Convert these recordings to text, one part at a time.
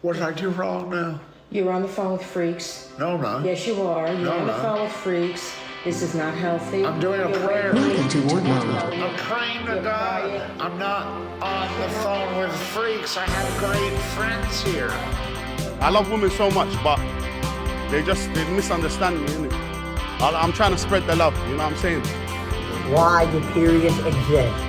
What did I do wrong now? You're on the phone with freaks. No, I'm not. Yes, you are. You're on the phone with freaks. This is not healthy. I'm doing a prayer. Welcome to Wardlow. I'm praying to God. I'm not on the phone with freaks. I have great friends here. I love women so much, but they misunderstand me, innit? I'm trying to spread the love, you know what I'm saying? Why do periods exist?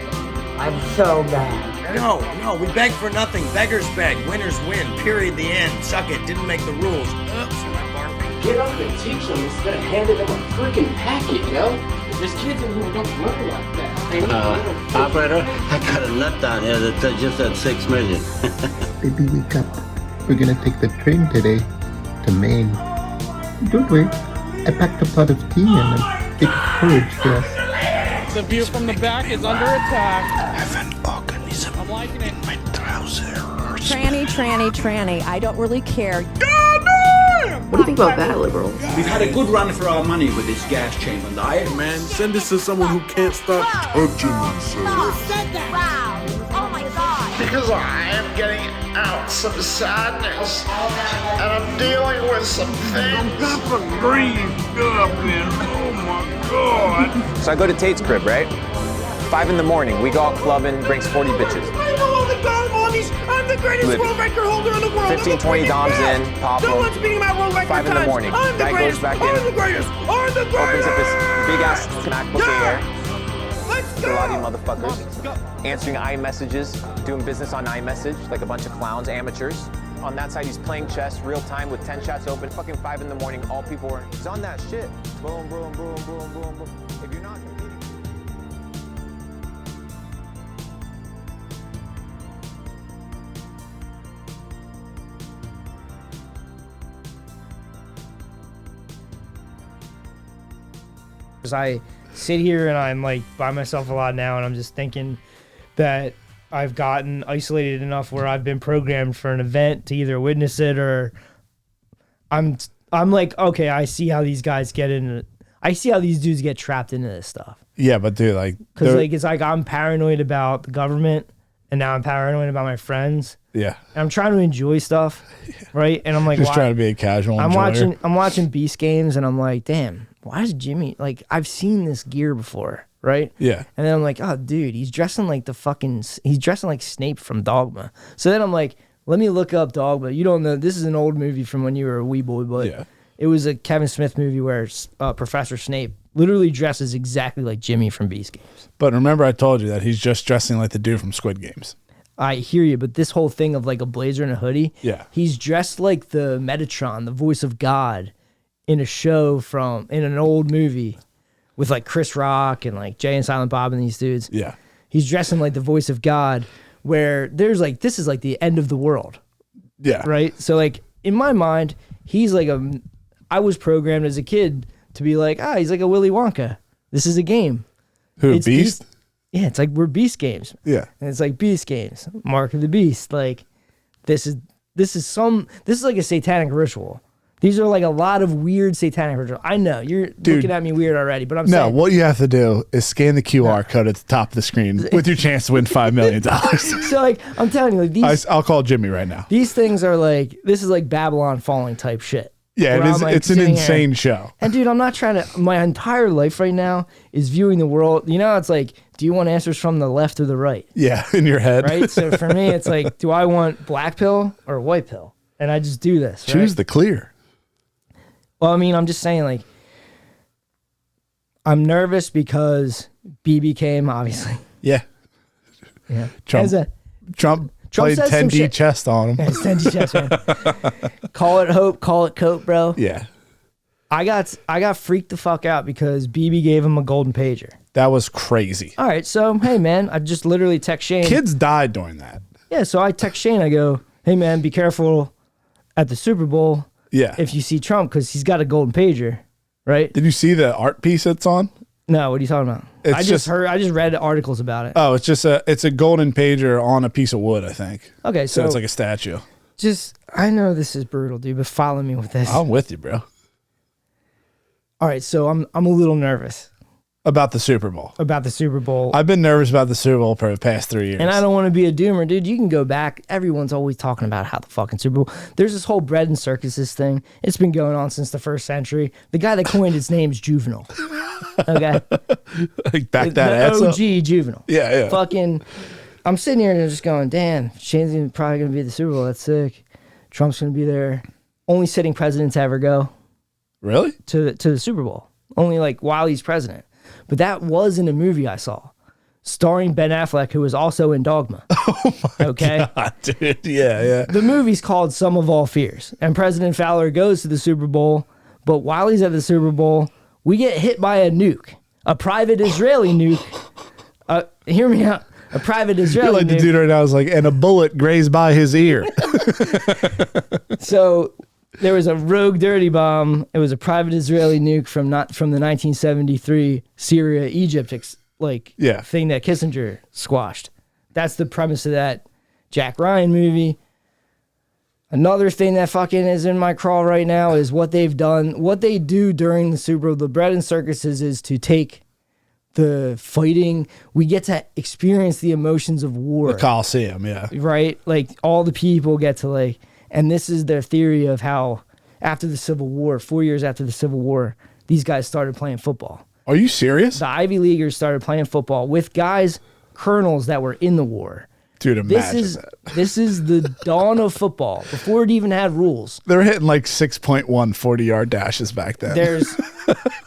I'm so mad. No, we beg for nothing. Beggars beg. Winners win. Period. The end. Suck it. Didn't make the rules. Oops, am I barfing? Get up and teach them instead of handing them a freaking packet, yo. There's kids in here who don't learn like that. Operator, I got a nut down here that just had 6 million. Baby, wake up. We're gonna take the train today to Maine. Don't wait. I packed a pot of tea and a big porridge for us. The view from the back is under attack. I have an organism I'm liking it. in my trousers. Tranny. I don't really care. What do you think about that, liberal? We've had a good run for our money with this gas chamber diet. Man, send this to someone who can't stop touching themselves. Who said that? Wow. Oh my God. Because I am getting out some sadness. And I'm dealing with some things. Got the green stuff in. Oh my God. So I go to Tate's crib, right? 5 in the morning, we go out clubbing, brings 40 bitches. I know all the dom homies. I'm the greatest world record holder in the world. 15, 20 doms in, pop them. No one's beating my world record 5 in the morning. I'm the Guy greatest. goes back I'm in. the greatest. I'm the greatest. Opens up his big ass MacBook Air. Let's To a lot of you go. motherfuckers. Answering iMessages, doing business on iMessage like a bunch of clowns, amateurs. On that side, he's playing chess real time with 10 chats open. Fucking 5 in the morning, all people are. He's on that shit. Boom, boom, boom, boom, boom, boom. If you're not competing. I sit here and I'm like by myself a lot now, and I'm just thinking that I've gotten isolated enough where I've been programmed for an event to either witness it or I'm like, okay, I see how these guys get in. I see how these dudes get trapped into this stuff. Yeah, but dude, like, because like it's like I'm paranoid about the government, and now I'm paranoid about my friends. Yeah, and I'm trying to enjoy stuff, right? And I'm like, just trying to be a casual. I'm enjoyer. watching Beast games, and I'm like, damn, why is Jimmy like? I've seen this gear before, right? Yeah. And then I'm like, oh, dude, he's dressing like Snape from Dogma. So then I'm like, let me look up Dogma. You don't know, this is an old movie from when you were a wee boy, but yeah. It was a Kevin Smith movie where Professor Snape literally dresses exactly like Jimmy from Beast Games. But remember, I told you that he's just dressing like the dude from Squid Games. I hear you, but this whole thing of like a blazer and a hoodie, yeah, he's dressed like the Metatron, the voice of God, in a show in an old movie with like Chris Rock and like Jay and Silent Bob and these dudes. Yeah, he's dressing like the voice of God, where there's like, this is like the end of the world. Yeah, right. So like in my mind, he's like I was programmed as a kid to be like, he's like a Willy Wonka. This is a game. Who, Beast? Yeah, it's like we're Beast Games. Yeah. And it's like Beast Games, Mark of the Beast. Like this is like a satanic ritual. These are like a lot of weird satanic rituals. I know you're looking at me weird already, but I'm saying what you have to do is scan the QR code at the top of the screen with your chance to win $5 million. So like I'm telling you, like these, I'll call Jimmy right now. These things are like, this is like Babylon Falling type shit. Yeah, it is. Like, it's an insane show. And dude, I'm not trying to. My entire life right now is viewing the world. You know, it's like, do you want answers from the left or the right? Yeah, in your head. Right. So for me, it's like, do I want black pill or white pill? And I just do this. Choose the clear. Well, I mean, I'm just saying, like, I'm nervous because BB came, obviously. Yeah. Yeah. Trump played 10D chess on him. Yeah, it's 10D chess, man. Call it hope, call it cope, bro. Yeah. I got freaked the fuck out because BB gave him a golden pager. That was crazy. All right, so hey man, I just literally text Shane. Kids died during that. Yeah, so I text Shane. I go, hey man, be careful at the Super Bowl. Yeah. If you see Trump, because he's got a golden pager, right? Did you see the art piece it's on? No, what are you talking about? I just read articles about it. Oh, it's a golden pager on a piece of wood, I think. Okay, so it's like a statue. I know this is brutal, dude, but follow me with this. I'm with you, bro. All right, so I'm a little nervous. About the Super Bowl. About the Super Bowl. I've been nervous about the Super Bowl for the past 3 years. And I don't want to be a doomer, dude. You can go back. Everyone's always talking about how the fucking Super Bowl. There's this whole bread and circuses thing. It's been going on since the 1st century. The guy that coined its name is Juvenal. Okay? Like back that ass OG up. Juvenal. Yeah. Fucking, I'm sitting here and just going, damn, Shane's probably going to be at the Super Bowl. That's sick. Trump's going to be there. Only sitting presidents ever go. Really? To the Super Bowl. Only like while he's president. But that was in a movie I saw, starring Ben Affleck, who was also in Dogma. Oh my God, dude. Yeah. The movie's called Sum of All Fears, and President Fowler goes to the Super Bowl, but while he's at the Super Bowl, we get hit by a nuke, a private Israeli nuke. Hear me out. A private Israeli You're like nuke. the dude right now is like, and a bullet grazed by his ear. So there was a rogue dirty bomb. It was a private Israeli nuke from the 1973 Syria Egypt thing that Kissinger squashed. That's the premise of that Jack Ryan movie. Another thing that fucking is in my crawl right now is what they've done. What they do during the Super Bowl, the bread and circuses, is to take the fighting. We get to experience the emotions of war. The Coliseum, yeah. Right? Like all the people get to and this is their theory of how after the Civil War, 4 years after the Civil War, these guys started playing football. Are you serious? The Ivy Leaguers started playing football with guys, colonels that were in the war. Dude, imagine This is the dawn of football, before it even had rules. They were hitting like 6.1 40-yard dashes back then. There's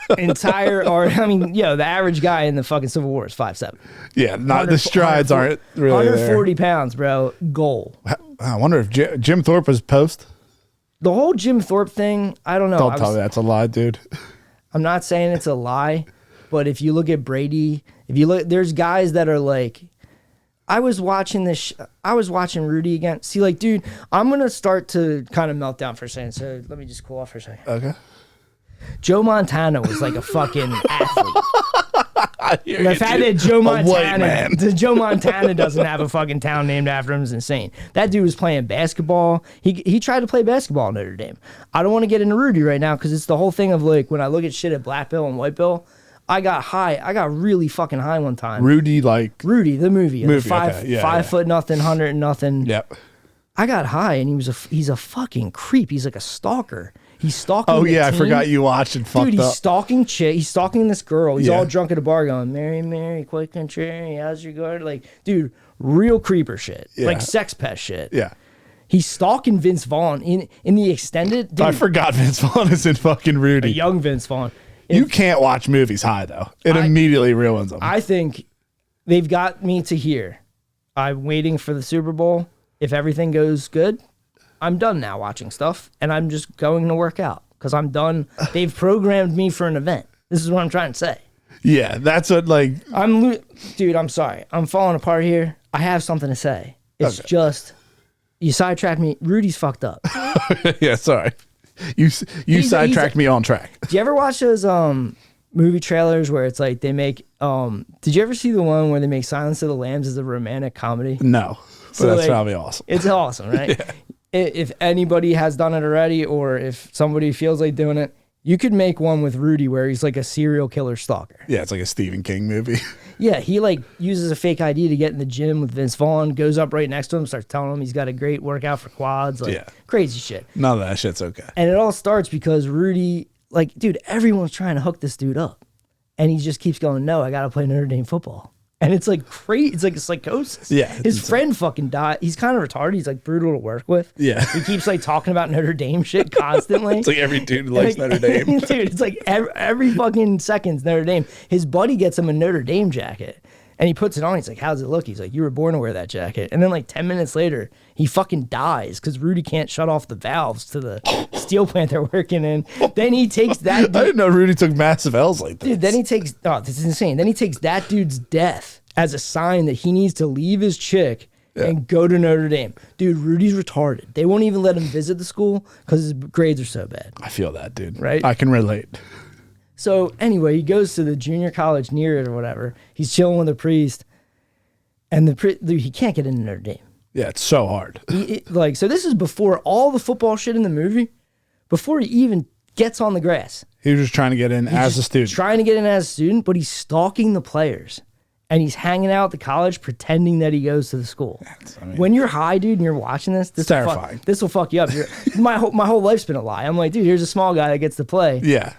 the average guy in the fucking Civil War is 5'7". Yeah, the strides aren't really 140 pounds, bro. Goal. I wonder if Jim Thorpe was post. The whole Jim Thorpe thing, I don't know. Don't tell me that's a lie, dude. I'm not saying it's a lie, but if you look at Brady, there's guys that are like, I was watching Rudy again. See, like, dude, I'm going to start to kind of melt down for a second. So let me just cool off for a second. Okay. Joe Montana was like a fucking athlete. The fact that Joe Montana doesn't have a fucking town named after him is insane. That dude was playing basketball. He tried to play basketball at Notre Dame. I don't want to get into Rudy right now because it's the whole thing of like when I look at shit at Black Bill and White Bill, I got high. I got really fucking high one time. Rudy, the movie. Okay. 5 foot nothing, 100 nothing. Yep. I got high and he's a fucking creep. He's like a stalker. He's stalking. Oh yeah, team. I forgot you watched and fucked Dude, he's up. stalking chick. He's stalking this girl. He's all drunk at a bar going, Mary, quick country, how's your going? Like, dude, real creeper shit. Yeah. Like sex pest shit. Yeah. He's stalking Vince Vaughn in the extended. Dude, I forgot Vince Vaughn is in fucking Rudy. A young Vince Vaughn. You can't watch movies high though. It immediately ruins them. I think they've got me to here. I'm waiting for the Super Bowl. If everything goes good, I'm done now watching stuff, and I'm just going to work out because I'm done. They've programmed me for an event. This is what I'm trying to say. Yeah, that's what dude, I'm sorry. I'm falling apart here. I have something to say. It's just, you sidetracked me. Rudy's fucked up. Yeah, sorry. You sidetracked me on track. Do you ever watch those movie trailers where it's like they make, did you ever see the one where they make Silence of the Lambs as a romantic comedy? No, but that's probably awesome. It's awesome, right? Yeah. If anybody has done it already or if somebody feels like doing it, you could make one with Rudy where he's like a serial killer stalker. Yeah, it's like a Stephen King movie. Yeah, he like uses a fake ID to get in the gym with Vince Vaughn, goes up right next to him, starts telling him he's got a great workout for quads, crazy shit. None of that shit's okay. And it all starts because Rudy, like, dude, everyone's trying to hook this dude up. And he just keeps going, no, I got to play Notre Dame football. And it's like crazy. It's like a psychosis. Yeah. His friend fucking died. He's kind of retarded. He's like brutal to work with. Yeah. He keeps like talking about Notre Dame shit constantly. It's like every dude likes Notre Dame. Dude, it's like every fucking second's Notre Dame. His buddy gets him a Notre Dame jacket. And he puts it on. He's like, how's it look? He's like, you were born to wear that jacket. And then like 10 minutes later, he fucking dies because Rudy can't shut off the valves to the steel plant they're working in. Then he takes that dude. I didn't know Rudy took massive L's like that. Dude, then he takes, this is insane. Then he takes that dude's death as a sign that he needs to leave his chick and go to Notre Dame. Dude, Rudy's retarded. They won't even let him visit the school because his grades are so bad. I feel that, dude. Right? I can relate. So anyway, he goes to the junior college near it or whatever. He's chilling with a priest. And he can't get into Notre Dame. Yeah, it's so hard. So this is before all the football shit in the movie, before he even gets on the grass. He was just trying to get in as a student. Trying to get in as a student, but he's stalking the players. And he's hanging out at the college pretending that he goes to the school. When you're high, dude, and you're watching this will terrifying. This will fuck you up. My whole life's been a lie. I'm like, dude, here's a small guy that gets to play. Yeah.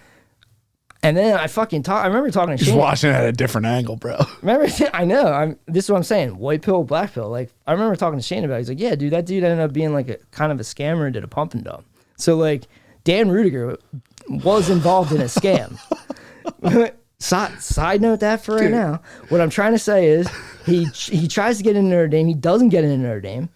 And then I remember talking to Just Shane. watching it at a different angle, bro. I know. This is what I'm saying. White pill, black pill. Like, I remember talking to Shane about it. He's like, yeah, dude, that dude ended up being like a kind of a scammer and did a pump and dump. So like, Dan Rudiger was involved in a scam. Side note that for right now. What I'm trying to say is he tries to get into Notre Dame. He doesn't get into Notre Dame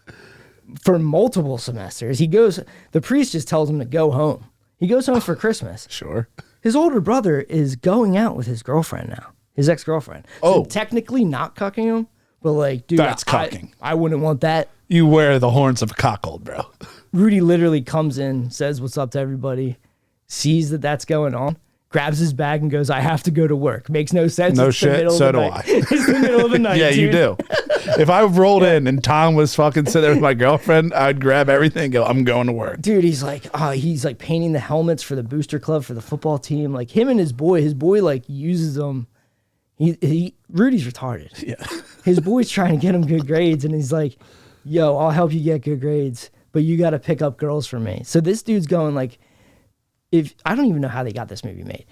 for multiple semesters. The priest just tells him to go home. He goes home for Christmas. Sure. His older brother is going out with his girlfriend now, his ex-girlfriend. So technically not cucking him, but like, dude, that's cucking. I wouldn't want that. You wear the horns of a cuckold, bro. Rudy literally comes in, says what's up to everybody, sees that that's going on, grabs his bag and goes, I have to go to work. Makes no sense. No it's shit. So do I. It's the middle of the night. Yeah, dude. you do. If I rolled in and Tom was fucking sitting there with my girlfriend, I'd grab everything and go, I'm going to work. Dude, he's like painting the helmets for the booster club for the football team. Like him and his boy like uses them. Rudy's retarded. Yeah. His boy's trying to get him good grades and he's like, yo, I'll help you get good grades, but you got to pick up girls for me. So this dude's going like, I don't even know how they got this movie made.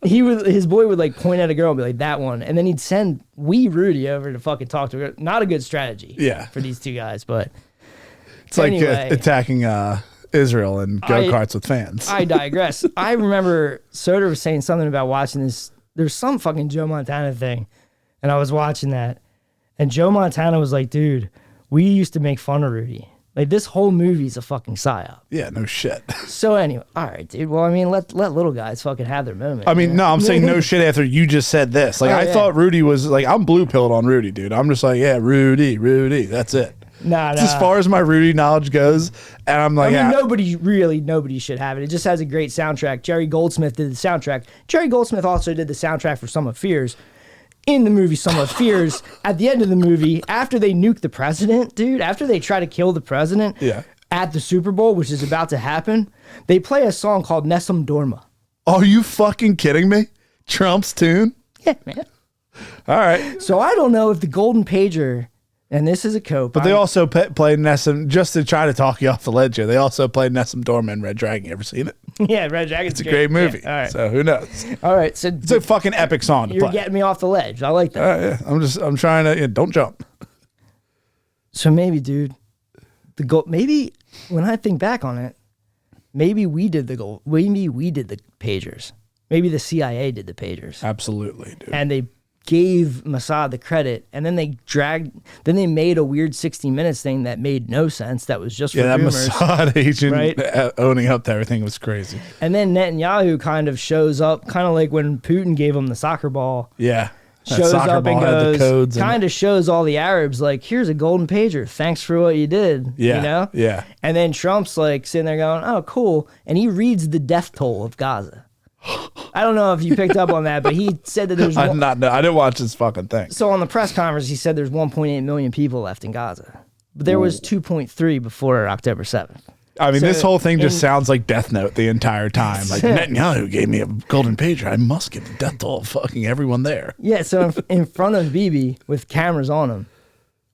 His boy would like point at a girl and be like, that one. And then he'd send Rudy over to fucking talk to her. Not a good strategy for these two guys, but it's anyway, like attacking Israel and go-karts with fans. I digress. I remember Soder was saying something about watching this. There's some fucking Joe Montana thing. And I was watching that. And Joe Montana was like, dude, we used to make fun of Rudy. Like, this whole movie's a fucking psyop. Yeah, no shit. So anyway, all right, dude. Well, I mean, let little guys fucking have their moment. I mean, no, I'm saying no shit after you just said this. Like, I thought Rudy was, like, I'm blue-pilled on Rudy, dude. I'm just like, yeah, Rudy, that's it. Nah. As far as my Rudy knowledge goes, and I'm like, I mean, nobody should have it. It just has a great soundtrack. Jerry Goldsmith did the soundtrack. Jerry Goldsmith also did the soundtrack for Sum of Fears. In the movie Sum of Fears, at the end of the movie, after they nuke the president, dude, after they try to kill the president at the Super Bowl, which is about to happen, they play a song called Nessun Dorma. Are you fucking kidding me? Trump's tune? Yeah, man. All right. So I don't know if the Golden Pager, and this is a cope. But they also played Nessun, just to try to talk you off the ledge here, they also played Nessun Dorma in Red Dragon. You ever seen it? Yeah, Red Dragon's It's a great movie. Yeah, all right. So who knows? All right. So it's a fucking epic song to you're play. getting me off the ledge. I like that. Yeah. I'm trying to, don't jump. So maybe, dude, maybe when I think back on it, maybe we did the pagers. Maybe the CIA did the pagers. Absolutely, dude. And they gave Mossad the credit, and then they made a weird 60 Minutes thing that made no sense. That was just for that rumors, Mossad agent owning up to everything was crazy. And then Netanyahu kind of shows up, kind of like when Putin gave him the soccer ball. Yeah. Shows up and goes, kind of shows all the Arabs like, here's a golden pager. Thanks for what you did. Yeah. You know? Yeah. And then Trump's like sitting there going, oh, cool. And he reads the death toll of Gaza. I don't know if you picked up on that, but he said that there's I didn't watch this fucking thing. So on the press conference, he said there's 1.8 million people left in Gaza. But there was 2.3 before October 7th. I mean, this whole thing just sounds like Death Note the entire time. Like, Netanyahu gave me a golden pager. I must give the death toll of fucking everyone there. Yeah, so in front of Bibi, with cameras on him,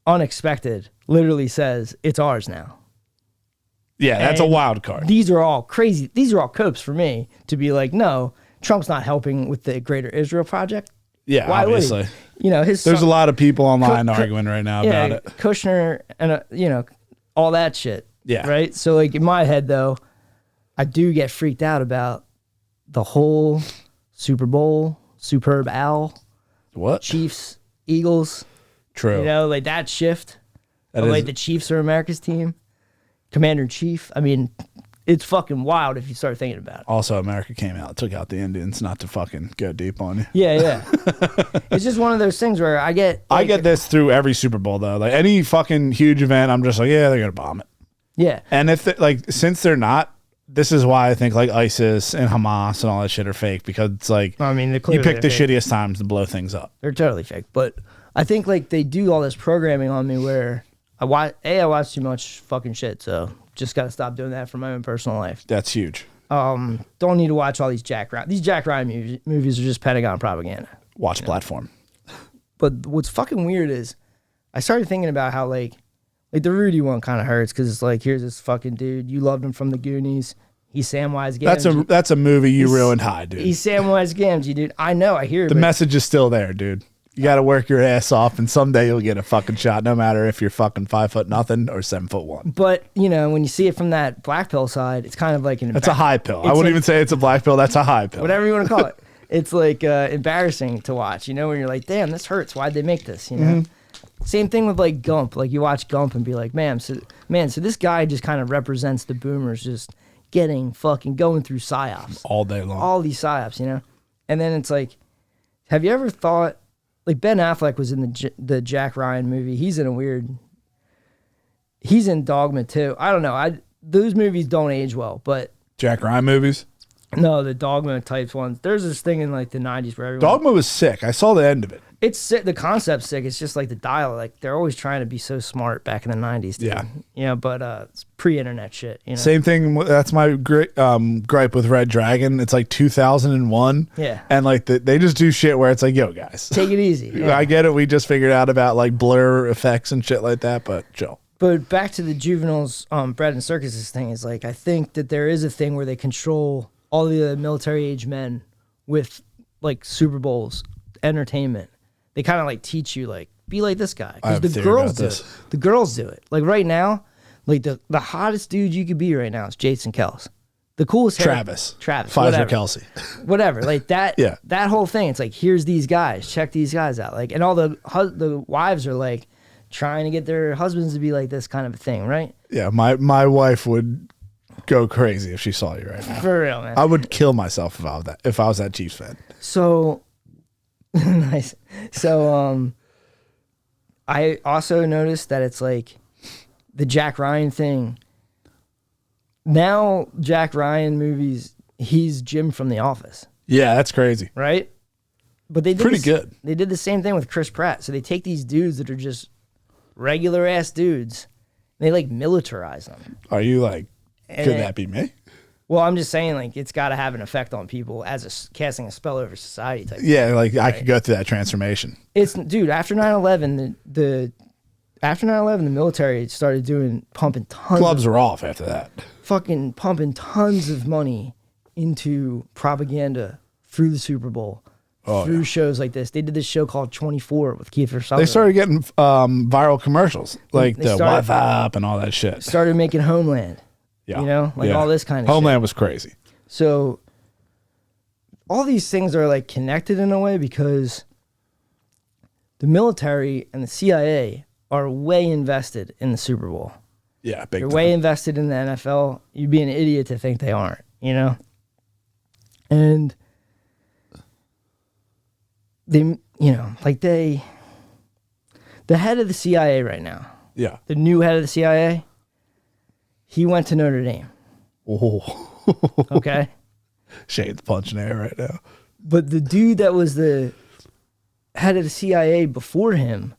unexpected, literally says, it's ours now. Yeah, that's a wild card. These are all crazy. These are all copes for me to be like, no, Trump's not helping with the Greater Israel Project. Yeah, why obviously. Would he? You know, there's a lot of people online arguing right now about it. Kushner and all that shit. Yeah. Right. So like in my head though, I do get freaked out about the whole Super Bowl, Superb Owl, Chiefs, Eagles. True. You know, like that shift. Like the Chiefs are America's team. Commander in Chief. I mean, it's fucking wild if you start thinking about it. Also, America came out, took out the Indians, not to fucking go deep on you. Yeah. It's just one of those things where I get this through every Super Bowl though. Like any fucking huge event, I'm just like, yeah, they're gonna bomb it. Yeah. And if since they're not, this is why I think like ISIS and Hamas and all that shit are fake, because it's like, I mean, you pick the shittiest times to blow things up. They're totally fake. But I think like they do all this programming on me where I watch too much fucking shit, so just got to stop doing that for my own personal life. That's huge. Don't need to watch all these Jack Ryan. These Jack Ryan movies are just Pentagon propaganda. Watch Platform. But what's fucking weird is I started thinking about how like the Rudy one kind of hurts because it's like, here's this fucking dude. You loved him from the Goonies. He's Samwise Gamgee. That's a movie you ruined high, dude. He's Samwise Gamgee, dude. I know. I hear it. The message is still there, dude. You got to work your ass off, and someday you'll get a fucking shot, no matter if you're fucking 5'0" or 7'1". But you know, when you see it from that black pill side, it's kind of like That's a high pill. I wouldn't even say it's a black pill. That's a high pill. Whatever you want to call it. It's like embarrassing to watch. You know, when you're like, damn, this hurts. Why'd they make this? You know. Same thing with like Gump. Like you watch Gump and be like, so this guy just kind of represents the boomers just going through psyops all day long. All these psyops, you know. And then it's like, have you ever thought, like Ben Affleck was in the Jack Ryan movie. He's in Dogma too. I don't know. Those movies don't age well, but Jack Ryan movies? No, the Dogma types ones. There's this thing in like the 90s where everyone Dogma was sick. I saw the end of it. It's sick. The concept's sick. It's just like the dialogue. Like they're always trying to be so smart back in the 90s. Dude. Yeah. You know, but it's pre-internet shit. You know? Same thing. That's my gripe with Red Dragon. It's like 2001. Yeah. And like they just do shit where it's like, yo, guys. Take it easy. Yeah. I get it. We just figured out about like blur effects and shit like that, but chill. But back to the juveniles, bread and circuses thing is like, I think that there is a thing where they control all the military age men with like Super Bowls, entertainment. They kind of like teach you like, be like this guy. Because the girls do it. The girls do it. Like right now, like the hottest dude you could be right now is Jason Kelce. The coolest Travis. Pfizer Kelsey. Whatever. Like that. Yeah. That whole thing. It's like, here's these guys. Check these guys out. Like, and all the wives are like trying to get their husbands to be like this kind of a thing, right? Yeah. My wife would go crazy if she saw you right now. For real, man. I would kill myself if I was that Chiefs fan. So nice. So I also noticed that it's like the Jack Ryan thing. Now Jack Ryan movies, he's Jim from The Office. Yeah, that's crazy. Right? But they did pretty good. They did the same thing with Chris Pratt. So they take these dudes that are just regular ass dudes, and they like militarize them. Are you like, could that be me? Well, I'm just saying, like, it's got to have an effect on people as casting a spell over society type. Yeah, like I could go through that transformation. It's dude. After 9/11, after 9/11, the military started pumping tons. Clubs were off after that. Fucking pumping tons of money into propaganda through the Super Bowl, through shows like this. They did this show called 24 with Kiefer Sutherland. They started getting viral commercials like the What's Up and all that shit. Started making Homeland. Yeah. You know, like all this kind of Homeland shit. was crazy. So all these things are like connected in a way because the military and the CIA are way invested in the Super Bowl. Yeah, big They're time. way invested in the NFL. You'd be an idiot to think they aren't, you know? And they, you know, like the head of the CIA right now. Yeah. The new head of the CIA. He went to Notre Dame. Oh. Okay. Shane's punching air right now. But the dude that was the head of the CIA before him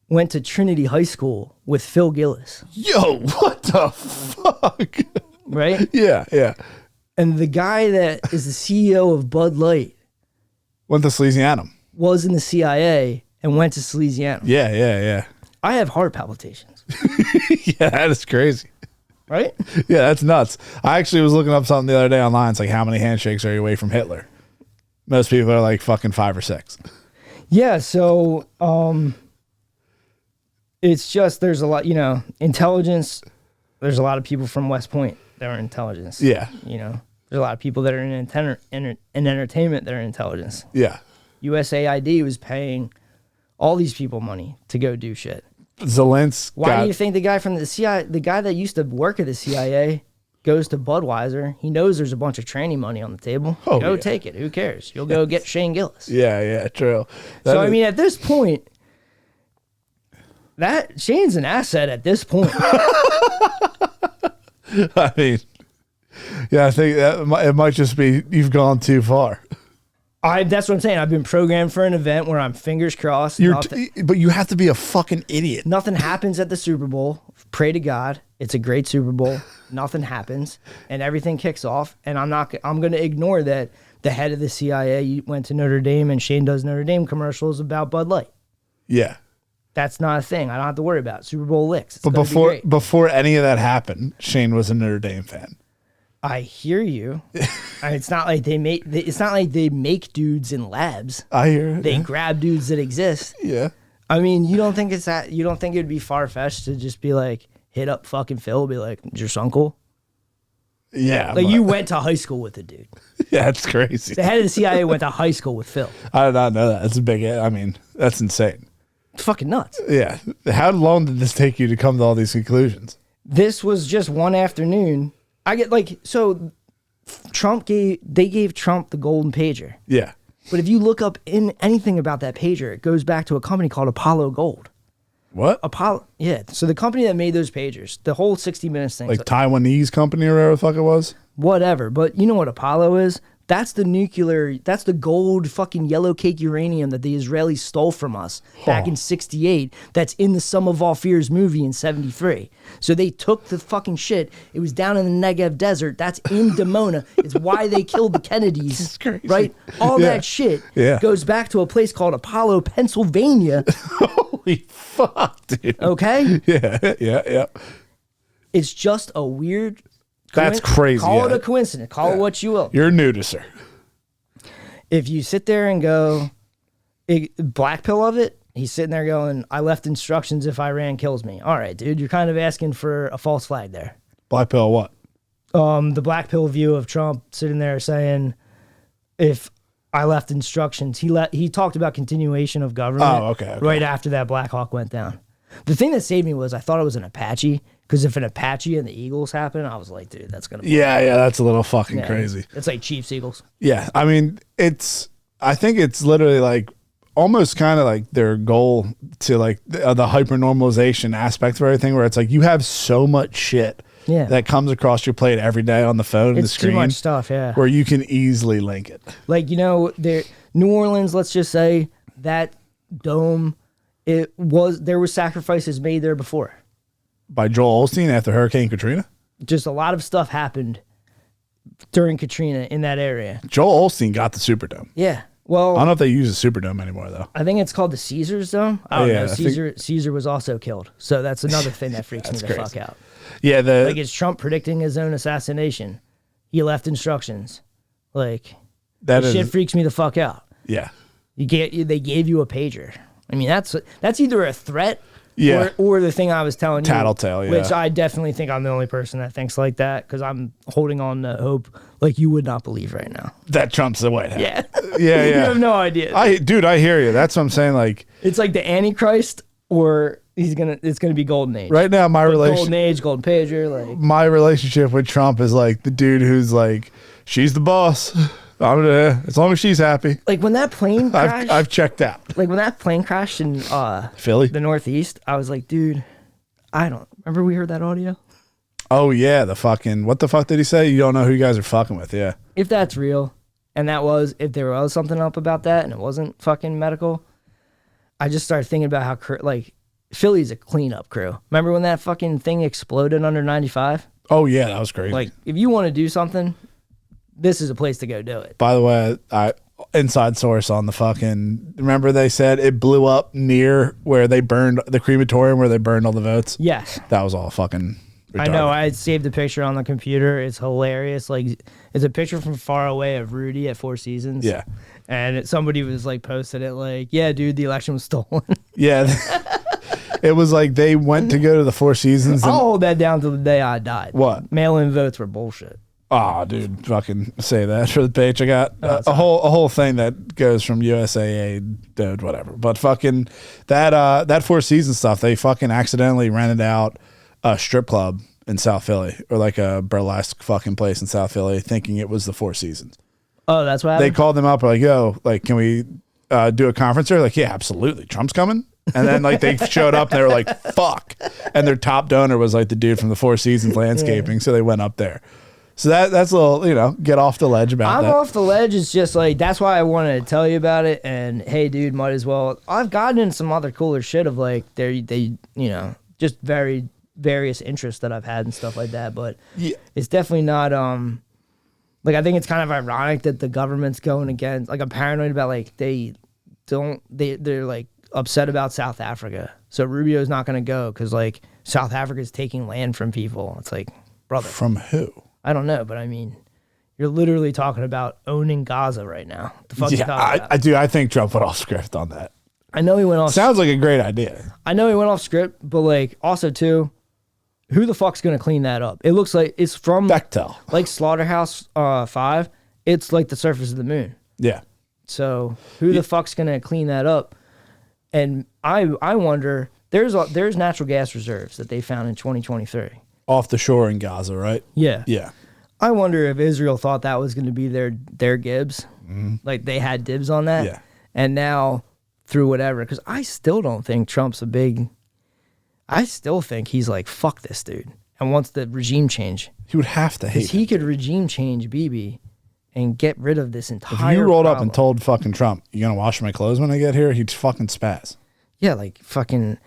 went to Trinity High School with Phil Gillis. Yo, what the fuck? Right? Yeah, yeah. And the guy that is the CEO of Bud Light went to Salesianum. Was in the CIA and went to Salesianum. Yeah, yeah, yeah. I have heart palpitations. Yeah, that is crazy. Right? Yeah, that's nuts. I actually was looking up something the other day online. It's like, how many handshakes are you away from Hitler? Most people are like fucking 5 or 6. Yeah, so it's just there's a lot, you know, intelligence. There's a lot of people from West Point that are intelligence. Yeah. You know, there's a lot of people that are in entertainment that are intelligence. Yeah. USAID was paying all these people money to go do shit. Zelensky. Why do you think the guy from the CIA, the guy that used to work at the CIA, goes to Budweiser? He knows there's a bunch of training money on the table. Go take it. Who cares? You'll go get Shane Gillis. Yeah, yeah, true. I mean, at this point, that Shane's an asset at this point. I mean, yeah, I think that it might just be you've gone too far. That's what I'm saying. I've been programmed for an event where I'm fingers crossed. But you have to be a fucking idiot. Nothing happens at the Super Bowl. pray to God. It's a great Super Bowl. Nothing happens, and everything kicks off. And I'm going to ignore that the head of the CIA went to Notre Dame, and Shane does Notre Dame commercials about Bud Light. Yeah. That's not a thing. I don't have to worry about it. Super Bowl licks. It's But before any of that happened, Shane was a Notre Dame fan. I hear you. It's not like they make. It's not like they make dudes in labs. I hear it. They grab dudes that exist. Yeah. I mean, you don't think it's that? You don't think it'd be far fetched to just be like, hit up fucking Phil, be like, is your son cool? Yeah. Like you went to high school with the dude. Yeah, it's crazy. The head of the CIA went to high school with Phil. I did not know that. That's a big. I mean, that's insane. It's fucking nuts. Yeah. How long did this take you to come to all these conclusions? This was just one afternoon. I get like, so they gave Trump the golden pager. Yeah. But if you look up in anything about that pager, it goes back to a company called Apollo Gold. What? Apollo, yeah. So the company that made those pagers, the whole 60 Minutes thing. Like Taiwanese company or whatever the fuck it was? Whatever. But you know what Apollo is? That's the gold fucking yellow cake uranium that the Israelis stole from us back in 68. That's in the Sum of All Fears movie in 73. So they took the fucking shit. It was down in the Negev desert. That's in Dimona. It's why they killed the Kennedys. Right? All that shit goes back to a place called Apollo, Pennsylvania. Holy fuck, dude. Okay? Yeah. It's just a weird... That's crazy. Call it a coincidence. Call it what you will. You're a nudicer. If you sit there and go, black pill of it, he's sitting there going, I left instructions if Iran kills me. All right, dude, you're kind of asking for a false flag there. Black pill what? The black pill view of Trump sitting there saying, if I left instructions, he talked about continuation of government right after that Black Hawk went down. The thing that saved me was I thought it was an Apache, because if an Apache and the Eagles happen, I was like, dude, that's going to be... Yeah, that's a little fucking crazy. It's like Chiefs, Eagles. Yeah, I mean, I think it's literally like almost kind of like their goal to like the hyper normalization aspect of everything, where it's like you have so much shit that comes across your plate every day on the phone and the screen. It's too much stuff, yeah. Where you can easily link it. Like, New Orleans, let's just say, that dome, there were sacrifices made there before. By Joel Osteen after Hurricane Katrina? Just a lot of stuff happened during Katrina in that area. Joel Osteen got the Superdome. Yeah. Well, I don't know if they use the Superdome anymore, though. I think it's called the Caesars Dome. I don't know. Caesar was also killed. So that's another thing that freaks me the fuck out. Yeah. Like, it's Trump predicting his own assassination. He left instructions. Like, that shit freaks me the fuck out. Yeah. They gave you a pager. I mean, that's either a threat or the thing I was telling you. Tattletale, Which I definitely think I'm the only person that thinks like that, because I'm holding on to hope like you would not believe right now. That Trump's the White House. Yeah. Yeah. You have no idea. Dude, I hear you. That's what I'm saying. Like, it's like the Antichrist, or it's gonna be Golden Age. Right now, Golden Age, Golden Pager. Like, my relationship with Trump is like the dude who's like, she's the boss. As long as she's happy. Like when that plane crashed, I've checked out. Like when that plane crashed in Philly, the Northeast, I was like, dude, I don't remember we heard that audio. Oh yeah, what the fuck did he say? You don't know who you guys are fucking with, yeah. If that's real, and if there was something up about that, and it wasn't fucking medical, I just started thinking about how like Philly's a cleanup crew. Remember when that fucking thing exploded under 95? Oh yeah, that was crazy. Like if you want to do something, this is a place to go do it. By the way, inside source on the fucking... Remember they said it blew up near where they burned the crematorium, where they burned all the votes? Yes. That was all fucking retarded. I know. I saved the picture on the computer. It's hilarious. Like, it's a picture from far away of Rudy at Four Seasons. Yeah. And somebody was like posted it like, yeah, dude, the election was stolen. Yeah. It was like they went to go to the Four Seasons. I'll hold that down till the day I died. What? Mail-in votes were bullshit. Oh, dude, fucking say that for the page. I got a whole thing that goes from USAA, dude, whatever. But fucking that Four Seasons stuff, they fucking accidentally rented out a strip club in South Philly, or like a burlesque fucking place in South Philly, thinking it was the Four Seasons. Oh, that's what happened? They called them up, like, yo, like, can we do a conference there? Like, yeah, absolutely. Trump's coming. And then like they showed up and they were like, fuck. And their top donor was like the dude from the Four Seasons Landscaping. So they went up there. So that's a little, get off the ledge about that. I'm off the ledge. It's just like, that's why I wanted to tell you about it. And hey, dude, might as well. I've gotten in some other cooler shit of like, they just very various interests that I've had and stuff like that. But Yeah. it's definitely not like, I think it's kind of ironic that the government's going against, like, I'm paranoid about, like, they're like upset about South Africa. So Rubio's not going to go because, like, South Africa's taking land from people. It's like, brother. From who? I don't know, but I mean, you're literally talking about owning Gaza right now. The fuck you talking about? I think Trump went off script on that. I know he went off. Sounds like a great idea. I know he went off script, but, like, also too, who the fuck's gonna clean that up? It looks like it's from Bechtel, like Slaughterhouse 5. It's like the surface of the moon. Yeah. So who the fuck's gonna clean that up? And I wonder. There's natural gas reserves that they found in 2023 off the shore in Gaza, right? Yeah. Yeah. I wonder if Israel thought that was going to be their Gibbs, like they had dibs on that. Yeah. And now through whatever, because I still don't think Trump's I still think he's like, fuck this dude, and wants the regime change. He would have to hate. He could regime change Bibi and get rid of this entire. If you rolled up problem. and told fucking Trump, "You gonna wash my clothes when I get here?" He'd fucking spaz. Yeah, like fucking.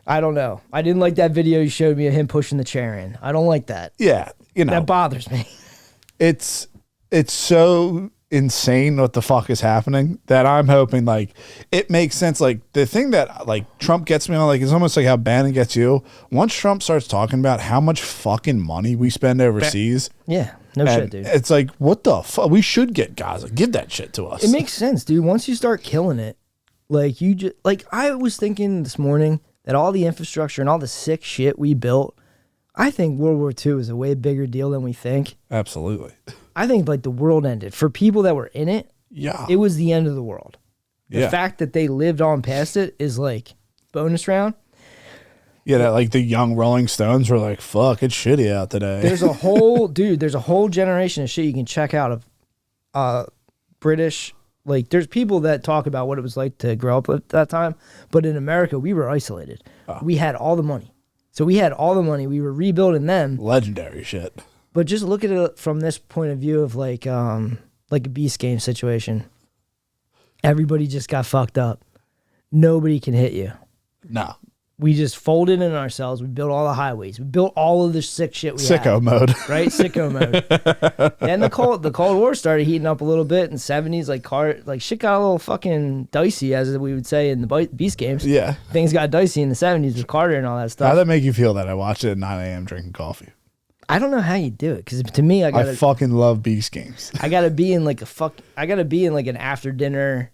I don't know. I didn't like that video you showed me of him pushing the chair in. I don't like that. Yeah, you know that bothers me. It's so insane what the fuck is happening that I'm hoping like it makes sense. Like the thing that like Trump gets me on, like, it's almost like how Bannon gets you. Once Trump starts talking about how much fucking money we spend overseas, yeah, no shit, dude. It's like, what the fuck? We should get Gaza. Give that shit to us. It makes sense, dude. Once you start killing it, like you just like I was thinking this morning that all the infrastructure and all the sick shit we built, I think World War II is a way bigger deal than we think. Absolutely. I think like the world ended. For people that were in it, yeah, it was the end of the world. The fact that they lived on past it is like bonus round. Yeah, that like the young Rolling Stones were like, fuck, it's shitty out today. There's a whole there's a whole generation of shit you can check out of British. Like, there's people that talk about what it was like to grow up at that time. But in America, we were isolated. We had all the money. So we had all the money. We were rebuilding them. Legendary shit. But just look at it from this point of view of like a Beast Game situation. Everybody just got fucked up. Nobody can hit you. No. We just folded in ourselves. We built all the highways. We built all of the sick shit we had. Sicko mode. Right? Sicko mode. Then the Cold War started heating up a little bit in the 70s. Like shit got a little fucking dicey, as we would say in the Beast games. Yeah. Things got dicey in the 70s with Carter and all that stuff. How'd that make you feel that I watched it at 9 a.m. drinking coffee? I don't know how you do it, because to me, I fucking love Beast games. I gotta be in like an after dinner.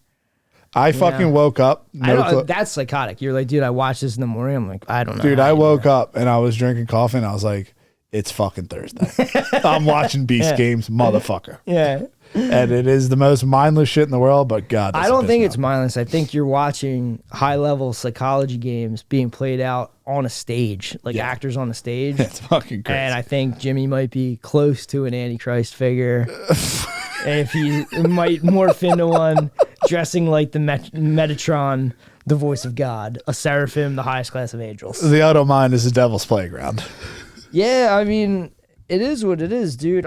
I fucking woke up. That's psychotic. You're like, dude, I watched this in the morning. I'm like, I don't know. Dude, I woke up and I was drinking coffee and I was like, it's fucking Thursday. I'm watching Beast games, motherfucker. Yeah. And it is the most mindless shit in the world, but God, I don't think it's mindless. I think you're watching high level psychology games being played out on a stage, like actors on the stage. It's fucking crazy. And I think Jimmy might be close to an Antichrist figure. And if he might morph into one, dressing like the Metatron, the voice of God, a seraphim, the highest class of angels. The auto mind is the devil's playground. Yeah, I mean, it is what it is, dude.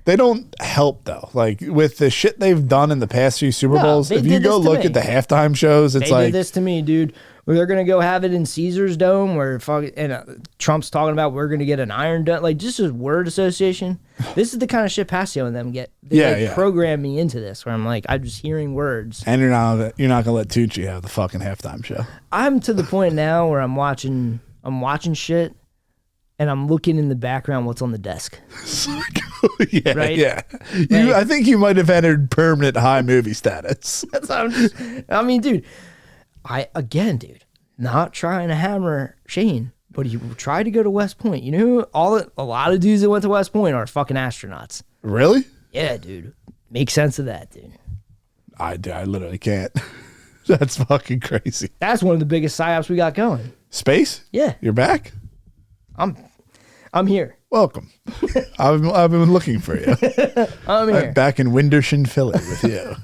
They don't help though. Like with the shit they've done in the past few Super Bowls, if you go look at the halftime shows, it's they did this to me, dude. They're gonna go have it in Caesar's Dome, where Trump's talking about we're gonna get an Iron Dome, like just a word association. This is the kind of shit Pasio and them get. They program me into this, where I'm like, I'm just hearing words. And you're not gonna let Tucci have the fucking halftime show. I'm to the point now where I'm watching shit, and I'm looking in the background what's on the desk. Yeah, right? Yeah. I think you might have entered permanent high movie status. That's dude. Dude, not trying to hammer Shane, but you try to go to West Point. You know, a lot of dudes that went to West Point are fucking astronauts. Really? Yeah, dude. Make sense of that, dude. I literally can't. That's fucking crazy. That's one of the biggest psyops we got going. Space? Yeah. You're back? I'm here. Welcome. I've been looking for you. I'm here. Back in Windersham, Philly with you.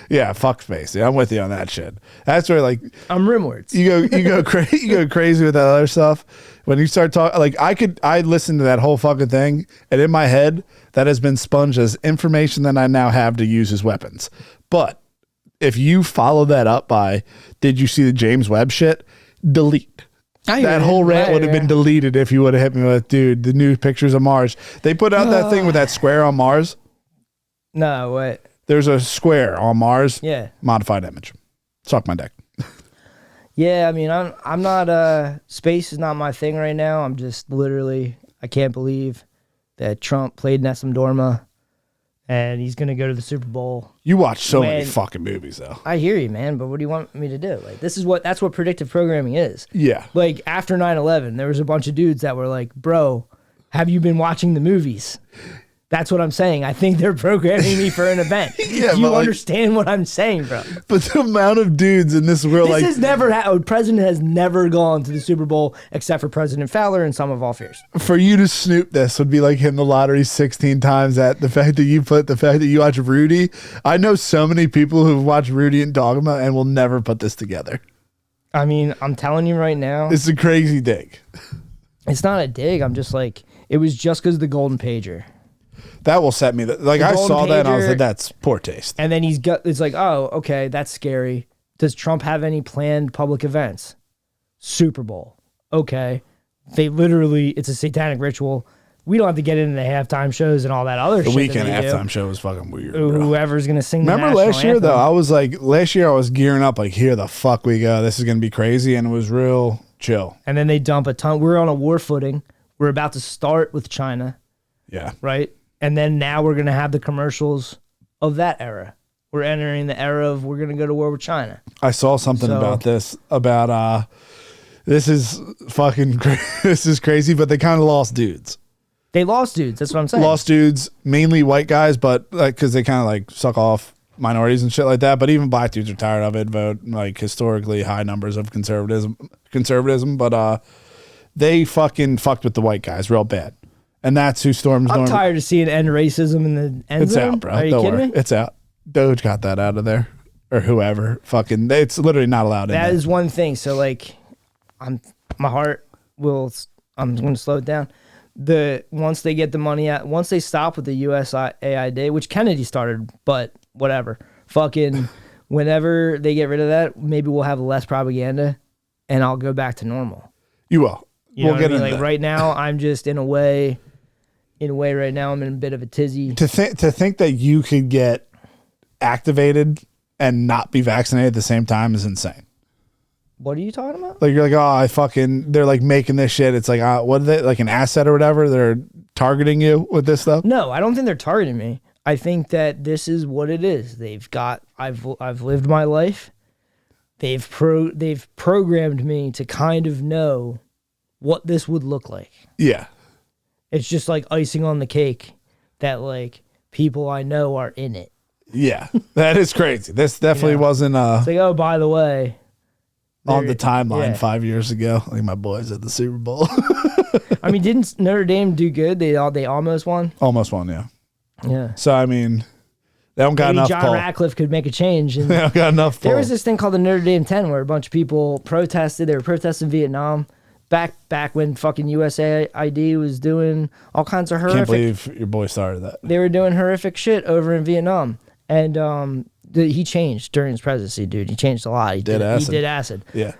Yeah, fuck space. Yeah, I'm with you on that shit. That's where like I'm rimwards. You go crazy with that other stuff. When you start talking, like I listened to that whole fucking thing, and in my head that has been sponged as information that I now have to use as weapons. But if you follow that up by, did you see the James Webb shit? Delete. That whole rant would have been deleted if you would have hit me with, dude, the new pictures of Mars. They put out that thing with that square on Mars. No, what? There's a square on Mars. Yeah. Modified image. Suck my dick. Yeah, I mean, I'm not, space is not my thing right now. I'm just literally, I can't believe that Trump played Nessun Dorma and he's going to go to the Super Bowl. You watch so many fucking movies, though. I hear you, man, but what do you want me to do? Like, that's what predictive programming is. Yeah. Like, after 9/11, there was a bunch of dudes that were like, bro, have you been watching the movies? That's what I'm saying. I think they're programming me for an event. Yeah, do you but understand what I'm saying, bro? But the amount of dudes in this world, This has never a president has never gone to the Super Bowl except for President Fowler and some of all fears. For you to snoop this would be like hitting the lottery 16 times. At the fact that you watch Rudy. I know so many people who've watched Rudy and Dogma and will never put this together. I mean, I'm telling you right now. It's a crazy dig. It's not a dig. I'm just like, it was just because of the golden pager. That will set me. Like, I saw that and I was like, that's poor taste. And then it's like, oh, okay, that's scary. Does Trump have any planned public events? Super Bowl. Okay. They literally, it's a satanic ritual. We don't have to get into the halftime shows and all that other shit. The weekend halftime show was fucking weird. Bro. Whoever's going to sing Remember the last year, anthem. though? I was like, last year I was gearing up, like, here the fuck we go. This is going to be crazy. And it was real chill. And then they dump a ton. We're on a war footing. We're about to start with China. Yeah. Right? And then now we're going to have the commercials of that era. We're entering the era of we're going to go to war with China. I saw something about this, about, this is fucking, this is crazy, but they kind of lost dudes. They lost dudes. That's what I'm saying. Lost dudes, mainly white guys, but like, cause they kind of like suck off minorities and shit like that. But even black dudes are tired of it, vote like historically high numbers of conservatism, but, they fucking fucked with the white guys real bad. And that's who storms. I'm tired of seeing end racism in the end zone. It's out, bro. Are you Don't kidding worry. me? It's out. Doge got that out of there, or whoever. Fucking, it's literally not allowed. That is one thing. So like, my heart will. I'm going to slow it down. Once they get the money out, once they stop with the USAID, which Kennedy started, but whatever. Fucking, whenever they get rid of that, maybe we'll have less propaganda, and I'll go back to normal. You will. We'll get into like that. Right now, I'm just in a way right now, I'm in a bit of a tizzy. To think that you could get activated and not be vaccinated at the same time is insane. What are you talking about? Like, you're like, they're like making this shit. It's like, what are they, like an asset or whatever? They're targeting you with this stuff? No, I don't think they're targeting me. I think that this is what it is. I've lived my life. They've programmed me to kind of know what this would look like. Yeah. It's just like icing on the cake that like people I know are in it. Yeah. That is crazy. This definitely wasn't it's like, oh, by the way, on the timeline 5 years ago. Like my boys at the Super Bowl. I mean, didn't Notre Dame do good? They almost won. Almost won, yeah. Yeah. So I mean, they don't got enough. John Ratcliffe could make a change. And they don't got enough. There was this thing called the Notre Dame 10 where a bunch of people protested. They were protesting Vietnam. Back when fucking USAID was doing all kinds of horrific. Can't believe your boy started that. They were doing horrific shit over in Vietnam, and he changed during his presidency, dude. He changed a lot. He did acid. Yeah.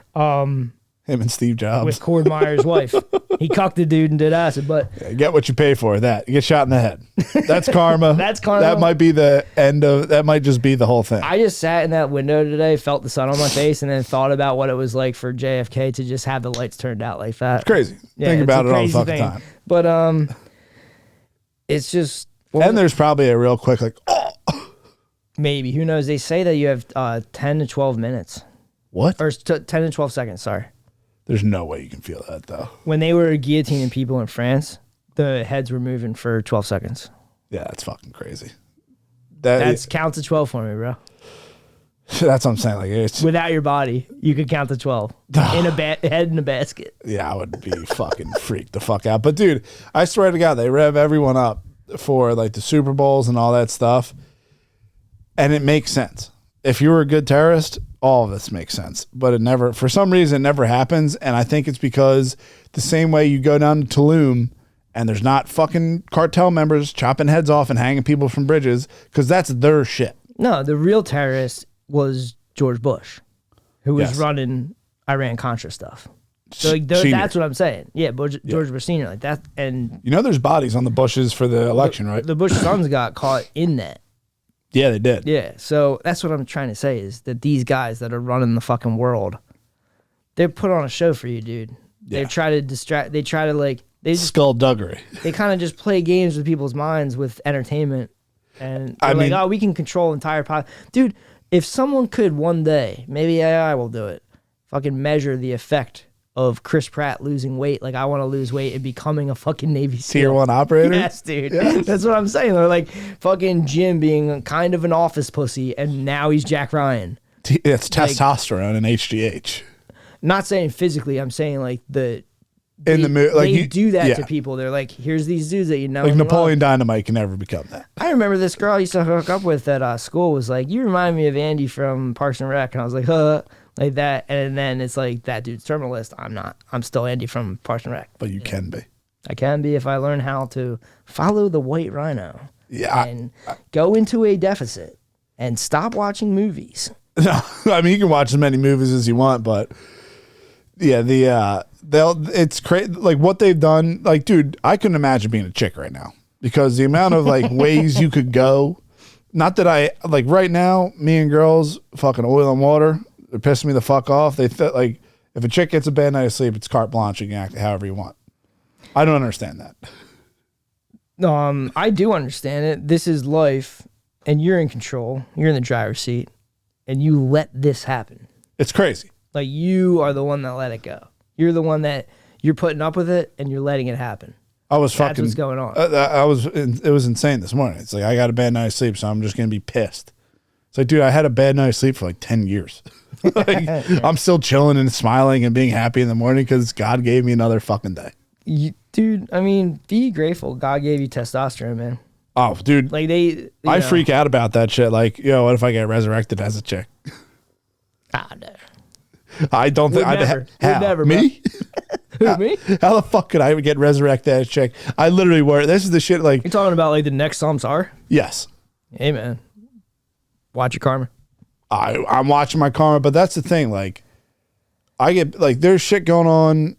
Him and Steve Jobs with Cord Meyer's wife. He cucked the dude and did acid, but you get what you pay for. That you get shot in the head. That's karma. That's karma. That might be the end of. That might just be the whole thing. I just sat in that window today, felt the sun on my face, and then thought about what it was like for JFK to just have the lights turned out like that. It's crazy. Yeah, Think about it all the fucking time. But it's just. And there's probably a real quick like. Oh. Maybe, who knows? They say that you have 10 to 12 minutes. What? Or 10 to 12 seconds. Sorry. There's no way you can feel that, though. When they were guillotining people in France, the heads were moving for 12 seconds. Yeah, that's fucking crazy. That's count to 12 for me, bro. That's what I'm saying. Like, it's without your body, you could count to 12 in a head in a basket. Yeah, I would be fucking freaked the fuck out. But dude, I swear to God, they rev everyone up for like the Super Bowls and all that stuff, and it makes sense. If you were a good terrorist, all of this makes sense. But it never, for some reason, it never happens. And I think it's because the same way you go down to Tulum and there's not fucking cartel members chopping heads off and hanging people from bridges, because that's their shit. No, the real terrorist was George Bush, who was running Iran-Contra stuff. So like, Senior. that's what I'm saying. Yeah, George Bush Senior, like that, and You know, there's bodies on the Bushes for the election, right? the Bush sons got caught in that. Yeah, they did. Yeah, so that's what I'm trying to say is that these guys that are running the fucking world, they put on a show for you, dude. Yeah. They try to distract. They try to like they just Skullduggery. they kind of just play games with people's minds with entertainment, and I they're mean- like, oh, we can control entire dude. If someone could one day, maybe AI will do it, fucking measure the effect of Chris Pratt losing weight, like I want to lose weight and becoming a fucking Navy SEAL. Tier 1 operator? Yes, dude. Yes. That's what I'm saying. They're like fucking Jim being kind of an office pussy, and now he's Jack Ryan. It's testosterone and HGH. Not saying physically, I'm saying like In the movie, like they do that yeah. to people. They're like, here's these dudes that you know. Like and love. Napoleon Dynamite can never become that. I remember this girl I used to hook up with at school was like, you remind me of Andy from Parks and Rec. And I was like, huh, like that. And then it's like, that dude's terminal list. I'm not. I'm still Andy from Parks and Rec. But you can be. I can be if I learn how to follow the white rhino. Yeah. And go into a deficit and stop watching movies. No, I mean, you can watch as many movies as you want, but yeah, it's crazy. Like what they've done, like, dude, I couldn't imagine being a chick right now because the amount of like ways you could go. Not that I like right now, me and girls, fucking oil and water, they're pissing me the fuck off. They feel like if a chick gets a bad night of sleep, it's carte blanche. You can act however you want. I don't understand that. I do understand it. This is life, and you're in control. You're in the driver's seat, and you let this happen. It's crazy. Like you are the one that let it go. You're the one that you're putting up with it, and you're letting it happen. I was That's fucking. what's going on. It was insane this morning. It's like I got a bad night of sleep, so I'm just gonna be pissed. It's like, dude, I had a bad night of sleep for like 10 years. Like, I'm still chilling and smiling and being happy in the morning because God gave me another fucking day. Dude, I mean, be grateful. God gave you testosterone, man. Oh, dude, Like they, I freak out about that shit. Like, yo, what if I get resurrected as a chick? No. I don't think Would I'd never. how? Would never, Me? Who, me? How the fuck could I get resurrected as a chick? I literally were. This is the shit. Like, You're talking about like the next Samsar? yes, Hey, man. Watch your karma. I'm watching my karma, but that's the thing. Like, I get like there's shit going on,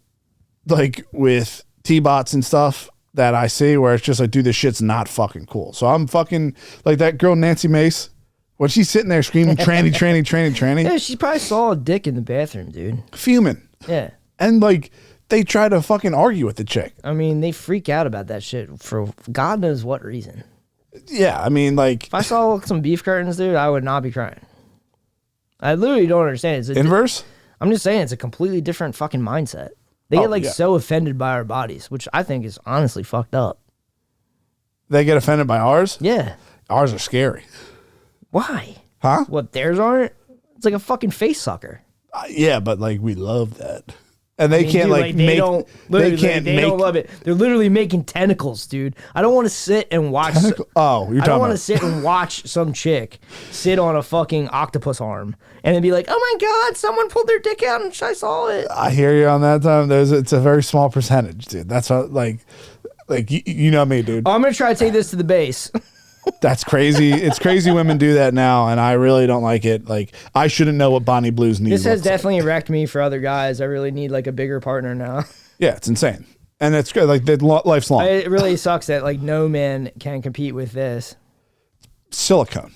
like with T-bots and stuff that I see where it's just like, dude, this shit's not fucking cool. So I'm fucking like that girl Nancy Mace. When she's sitting there screaming tranny. Yeah, she probably saw a dick in the bathroom, dude. Fuming. Yeah. And like they try to fucking argue with the chick. I mean, they freak out about that shit for God knows what reason. Yeah, I mean, like if I saw some beef curtains, dude, I would not be crying. I literally don't understand. It's inverse? I'm just saying it's a completely different fucking mindset. They get like so offended by our bodies, which I think is honestly fucked up. They get offended by ours? Yeah. Ours are scary. Why? Huh? What, theirs aren't? It's like a fucking face sucker. Yeah, but like we love that. And they can't dude, like they make don't, they can't they make don't love it. They're literally making tentacles, dude. I don't want to sit and watch Oh, you're I talking don't want about to sit and watch some chick sit on a fucking octopus arm and then be like, "Oh my god, someone pulled their dick out and I saw it." I hear you on that time. It's a very small percentage, dude. That's what like you know me, dude. Oh, I'm gonna try to take this to the base. That's crazy. It's crazy women do that now, and I really don't like it. Like, I shouldn't know what Bonnie Blue's needs. This has definitely wrecked me for other guys. I really need like a bigger partner now. Yeah, it's insane, and it's good. Like, life's long. It really sucks that like no man can compete with this. Silicone.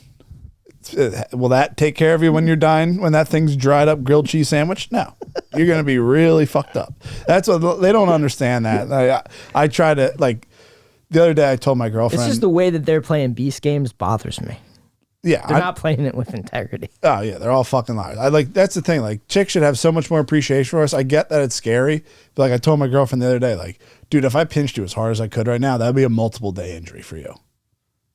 Will that take care of you when you're dying? When that thing's dried up grilled cheese sandwich? No, you're gonna be really fucked up. That's what they don't understand. That I try to like. The other day, I told my girlfriend. It's just the way that they're playing beast games bothers me. Yeah, they're not playing it with integrity. Oh yeah, they're all fucking liars. I like that's the thing. Like, chicks should have so much more appreciation for us. I get that it's scary, but like I told my girlfriend the other day, like, dude, if I pinched you as hard as I could right now, that'd be a multiple day injury for you,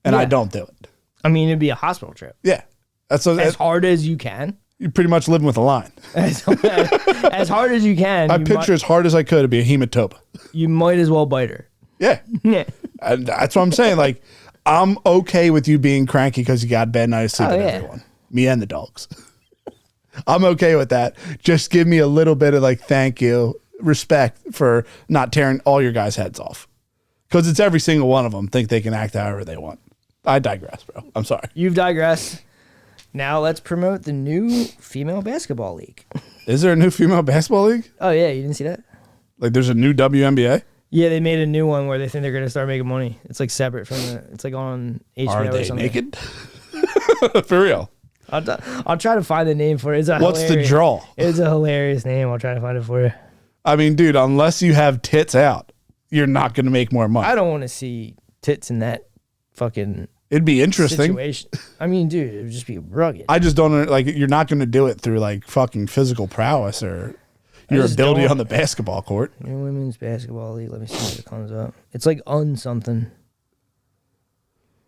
and I don't do it. I mean, it'd be a hospital trip. Yeah, that's as hard as you can. You're pretty much living with a line. As hard as you can. I picture as hard as I could to be a hematopa. You might as well bite her. Yeah. Yeah. And that's what I'm saying. Like, I'm okay with you being cranky because you got bad night of sleep with everyone. Me and the dogs. I'm okay with that. Just give me a little bit of like, thank you, respect for not tearing all your guys' heads off. Because it's every single one of them think they can act however they want. I digress, bro. I'm sorry. You've digressed. Now let's promote the new female basketball league. Is there a new female basketball league? Oh yeah, you didn't see that? Like there's a new WNBA? Yeah, they made a new one where they think they're gonna start making money. It's like separate from the. It's like on HBO Are or they something. naked? For real? I'll try to find the name for it. What's the draw? It's a hilarious name. I'll try to find it for you. I mean, dude, unless you have tits out, you're not gonna make more money. I don't want to see tits in that fucking. It'd be interesting. Situation. I mean, dude, it would just be rugged. I just don't like. You're not gonna do it through like fucking physical prowess or your ability on the basketball court. New women's basketball league. Let me see if it comes up. It's like something.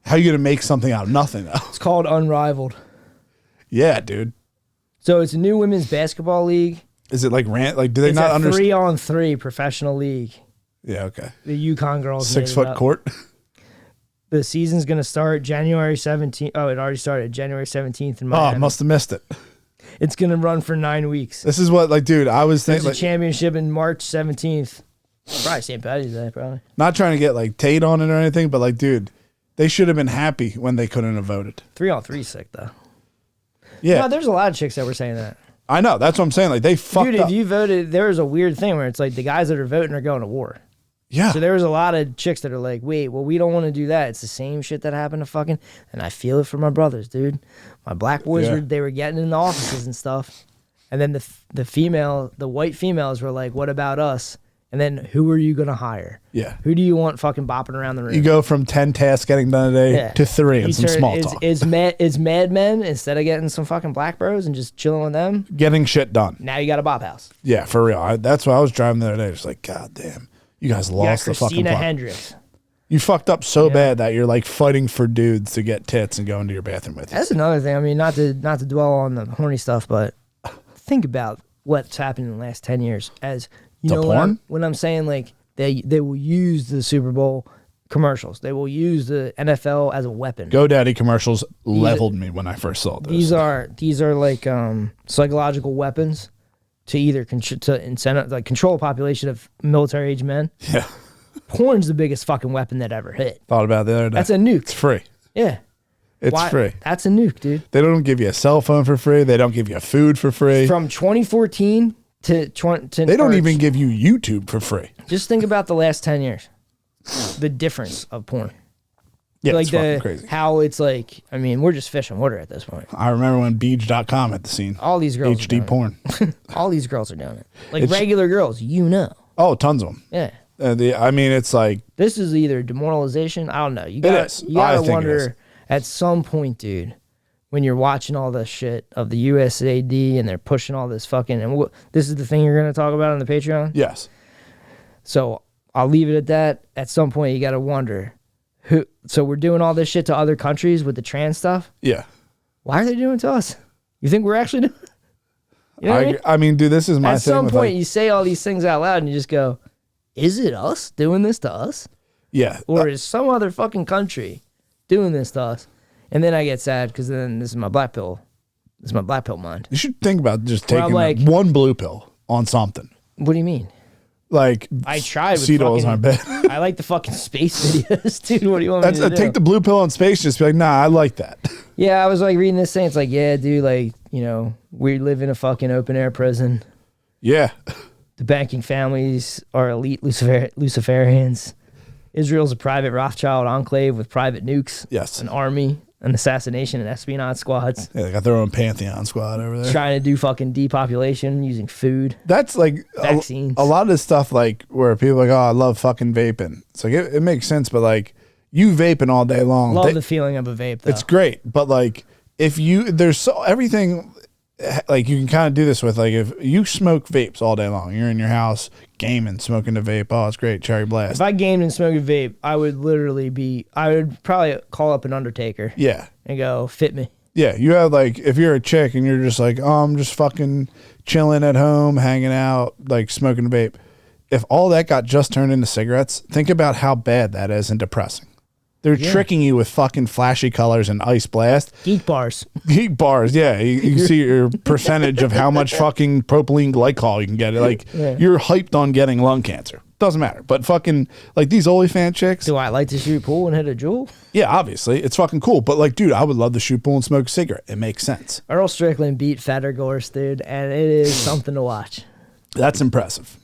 How are you gonna make something out of nothing though? It's called Unrivaled. Yeah, dude. So it's a new women's basketball league. Is it like Like, do they it's not a understand? 3-on-3 professional league. Yeah, okay. The Yukon girls. 6 foot court. The season's gonna start January 17th. Oh, it already started January 17th in Miami. Oh, must have missed it. It's gonna run for 9 weeks. This is what, like, dude, I was There's thinking. a championship in March 17th. Probably St. Patty's Day, probably. Not trying to get like Tate on it or anything, but like, dude, they should have been happy when they couldn't have voted. 3-on-3 sick though. Yeah, No, there's a lot of chicks that were saying that. I know. That's what I'm saying. Like, they fucked Dude, up. if you voted, there was a weird thing where it's like the guys that are voting are going to war. Yeah. So there was a lot of chicks that are like, wait, well, we don't want to do that. It's the same shit that happened to fucking, and I feel it for my brothers, dude. My black boys they were getting in the offices and stuff. And then the white females were like, what about us? And then who are you going to hire? Yeah. Who do you want fucking bopping around the room? You go from 10 tasks getting done a day to 3 and some small talk. Is Mad Men, instead of getting some fucking black bros and just chilling with them, Getting shit done. now you got a bop house. Yeah, for real. That's why I was driving the other day. Just like, God damn. You guys You got lost the fucking Christina plot. Hendricks. You fucked up so bad that you're like fighting for dudes to get tits and go into your bathroom with you. That's another thing. I mean, not to dwell on the horny stuff, but think about what's happened in the last 10 years. As you know, porn? when I'm saying like they will use the Super Bowl commercials, they will use the NFL as a weapon. GoDaddy commercials leveled me when I first saw this. These are like psychological weapons to either control a population of military age men. Yeah. Porn's the biggest fucking weapon that ever hit. Thought about it the other day. That's a nuke. It's free. Yeah. It's free. That's a nuke, dude. They don't give you a cell phone for free. They don't give you food for free. From 2014 to they don't even give you YouTube for free. Just think about the last 10 years. The difference of porn. Yeah, like it's fucking crazy. How it's like, I mean, we're just fishing water at this point. I remember when Beach.com hit the scene. All these girls HD porn. All these girls are doing it. Like regular girls, you know. Oh, tons of them. Yeah. I mean, it's like... This is either demoralization. I don't know. You It is. You gotta I think it is. wonder at some point, dude, when you're watching all this shit of the USAD and they're pushing all this fucking... And this is the thing you're going to talk about on the Patreon? Yes. So I'll leave it at that. At some point, you got to wonder... So we're doing all this shit to other countries with the trans stuff? Yeah. Why are they doing it to us? You think we're actually doing it? You know what I mean? I mean, dude, this is my At thing. some with, point, like, you say all these things out loud and you just go, is it us doing this to us? Yeah. Or is some other fucking country doing this to us? And then I get sad because then this is my black pill. This is my black pill mind. You should think about just Where I'm taking like- one blue pill on something. What do you mean? Like, I tried with seed oils aren't bad. I like the fucking space videos, dude. What do you want me to do? Take the blue pill on space. Just be like, nah, I like that. Yeah, I was like reading this thing. It's like, yeah, dude, like, you know, we live in a fucking open air prison. Yeah. The banking families are elite Luciferians. Israel's a private Rothschild enclave with private nukes. Yes. An army, an assassination, and espionage squads. Yeah, they got their own Pantheon squad over there. Trying to do fucking depopulation using food. That's like Vaccines. a lot of this stuff, like where people are like, oh, I love fucking vaping. It's like, it makes sense, but like, you vaping all day long. Love the feeling of a vape, though. It's great, but like, if you, everything, like you can kind of do this with, like, if you smoke vapes all day long, you're in your house gaming, smoking the vape, oh, it's great, cherry blast. If I gamed and smoked a vape, I would probably call up an undertaker. Yeah. And go, fit me. Yeah, you have like, if you're a chick and you're just like, oh, I'm just fucking chilling at home, hanging out, like smoking a vape. If all that got just turned into cigarettes, think about how bad that is and depressing. They're tricking you with fucking flashy colors and ice blast. Geek bars. Geek bars, yeah. You can see your percentage of how much fucking propylene glycol you can get. Like, you're hyped on getting lung cancer. Doesn't matter. But fucking, like, these OnlyFans chicks. Do I like to shoot pool and hit a jewel? Yeah, obviously. It's fucking cool. But, like, dude, I would love to shoot pool and smoke a cigarette. It makes sense. Earl Strickland beat Fatter Gorse, dude, and it is something to watch. That's impressive.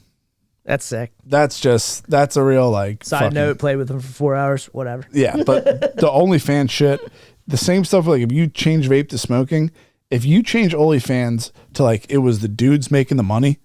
That's sick. That's a real, like, Side note, played with him for 4 hours, whatever. Yeah, but the OnlyFans shit, the same stuff, like, if you change vape to smoking, if you change OnlyFans to, like, it was the dudes making the money,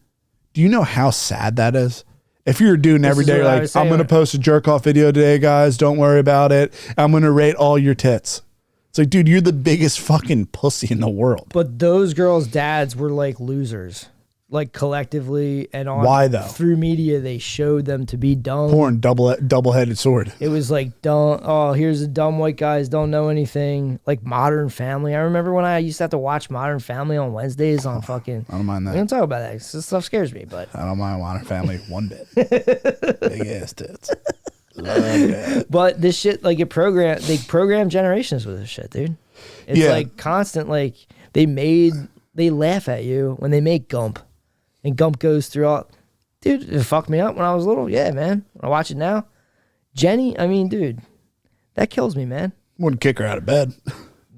do you know how sad that is? If you're a dude and every day, like, I'm going to post a jerk off video today, guys, don't worry about it. I'm going to rate all your tits. It's like, dude, you're the biggest fucking pussy in the world. But those girls' dads were like losers. Like collectively and on. Why though? Through media, they showed them to be dumb. Porn, double-headed sword. It was like dumb. Oh, here's the dumb white guys don't know anything. Like Modern Family. I remember when I used to have to watch Modern Family on Wednesdays on fucking. I don't mind that. We don't talk about that. This stuff scares me, but I don't mind Modern Family one bit. Big ass tits. Love that. But this shit, like they program generations with this shit, dude. It's like constant. Like they laugh at you when they make Gump. And Gump goes through all, dude, it fucked me up when I was little. Yeah, man. When I watch it now, Jenny, I mean, dude, that kills me, man. Wouldn't kick her out of bed.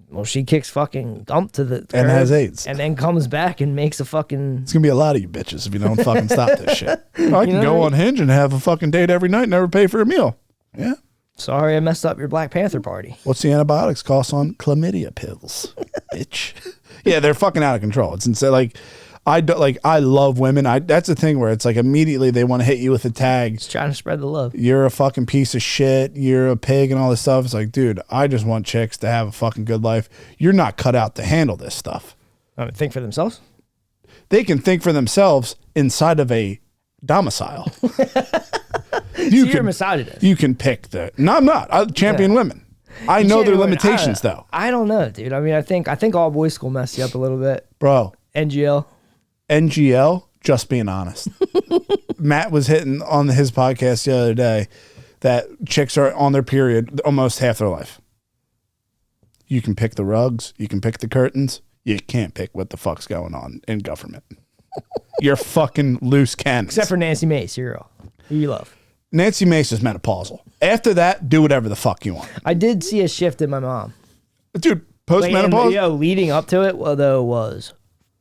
Well, she kicks fucking Gump to the and curb, has AIDS, and then comes back and makes a fucking. It's gonna be a lot of you bitches if you don't fucking stop this shit. I can go on Hinge and have a fucking date every night, and never pay for a meal. Yeah. Sorry, I messed up your Black Panther party. What's the antibiotics cost on chlamydia pills, bitch? Yeah, they're fucking out of control. It's insane. Like. I love women. That's the thing where it's like immediately they want to hit you with a tag. Just trying to spread the love. You're a fucking piece of shit. You're a pig and all this stuff. It's like, dude, I just want chicks to have a fucking good life. You're not cut out to handle this stuff. Think for themselves? They can think for themselves inside of a domicile. You're a misogynist. You can pick the. No, I'm not. I champion women. I know their limitations though. I don't know, dude. I mean, I think all boys school messed you up a little bit. Bro. NGL, just being honest. Matt was hitting on his podcast the other day that chicks are on their period almost half their life. You can pick the rugs, you can pick the curtains, you can't pick what the fuck's going on in government. You're fucking loose cannons. Except for Nancy Mace, who you love. Nancy Mace is menopausal. After that, do whatever the fuck you want. I did see a shift in my mom. Dude, post-menopause? Leading up to it, though, was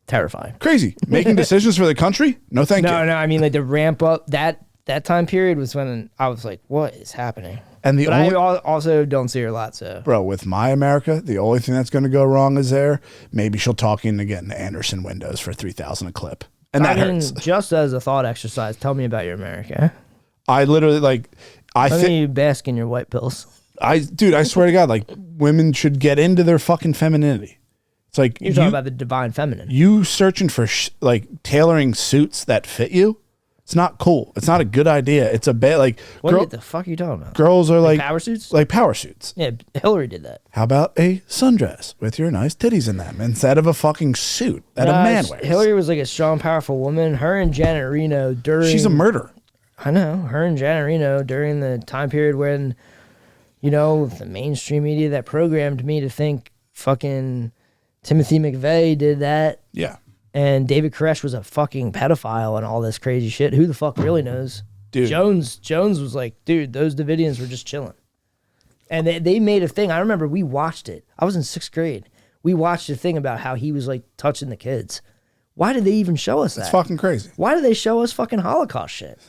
terrifying. Crazy. Making decisions for the country? No, thank you. No, I mean, like the ramp up, that time period was when I was like, what is happening? And I also don't see her a lot, so. Bro, with My America, the only thing that's going to go wrong is maybe she'll talk into getting Anderson windows for $3,000 a clip. And that hurts. Just as a thought exercise, tell me about your America. I literally, Let me bask in your white pills. Dude, I swear to God, like, women should get into their fucking femininity. It's like you're talking about the divine feminine. You searching for tailoring suits that fit you. It's not cool. It's not a good idea. It's a bad What the fuck are you talking about? Girls are like power suits. Like power suits. Yeah, Hillary did that. How about a sundress with your nice titties in them instead of a fucking suit that a man wears? Hillary was like a strong, powerful woman. Her and Janet Reno She's a murderer. I know. Her and Janet Reno during the time period when, the mainstream media that programmed me to think fucking Timothy McVeigh did that. Yeah. And David Koresh was a fucking pedophile and all this crazy shit. Who the fuck really knows? Dude. Jones was like, dude, those Davidians were just chilling. And they made a thing. I remember we watched it. I was in 6th grade. We watched a thing about how he was like touching the kids. Why did they even show us that? It's fucking crazy. Why did they show us fucking Holocaust shit?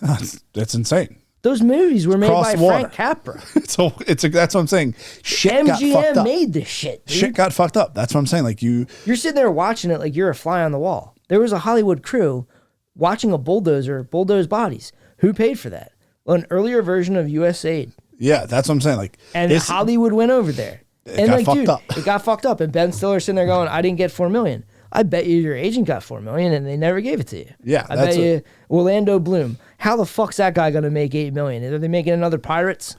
That's insane. Those movies were made by Frank Capra. That's what I'm saying. Shit got fucked MGM up. made this shit, dude. Shit got fucked up. That's what I'm saying. Like you're sitting there watching it like you're a fly on the wall. There was a Hollywood crew watching a bulldozer bulldoze bodies. Who paid for that? Well, an earlier version of USAID. Yeah, that's what I'm saying. Like, and Hollywood went over there. It got fucked up. It got fucked up. And Ben Stiller's sitting there going, I didn't get $4 million. I bet you your agent got $4 million and they never gave it to you. Yeah, I bet you Orlando Bloom. How the fuck's that guy gonna make $8 million? Are they making another Pirates?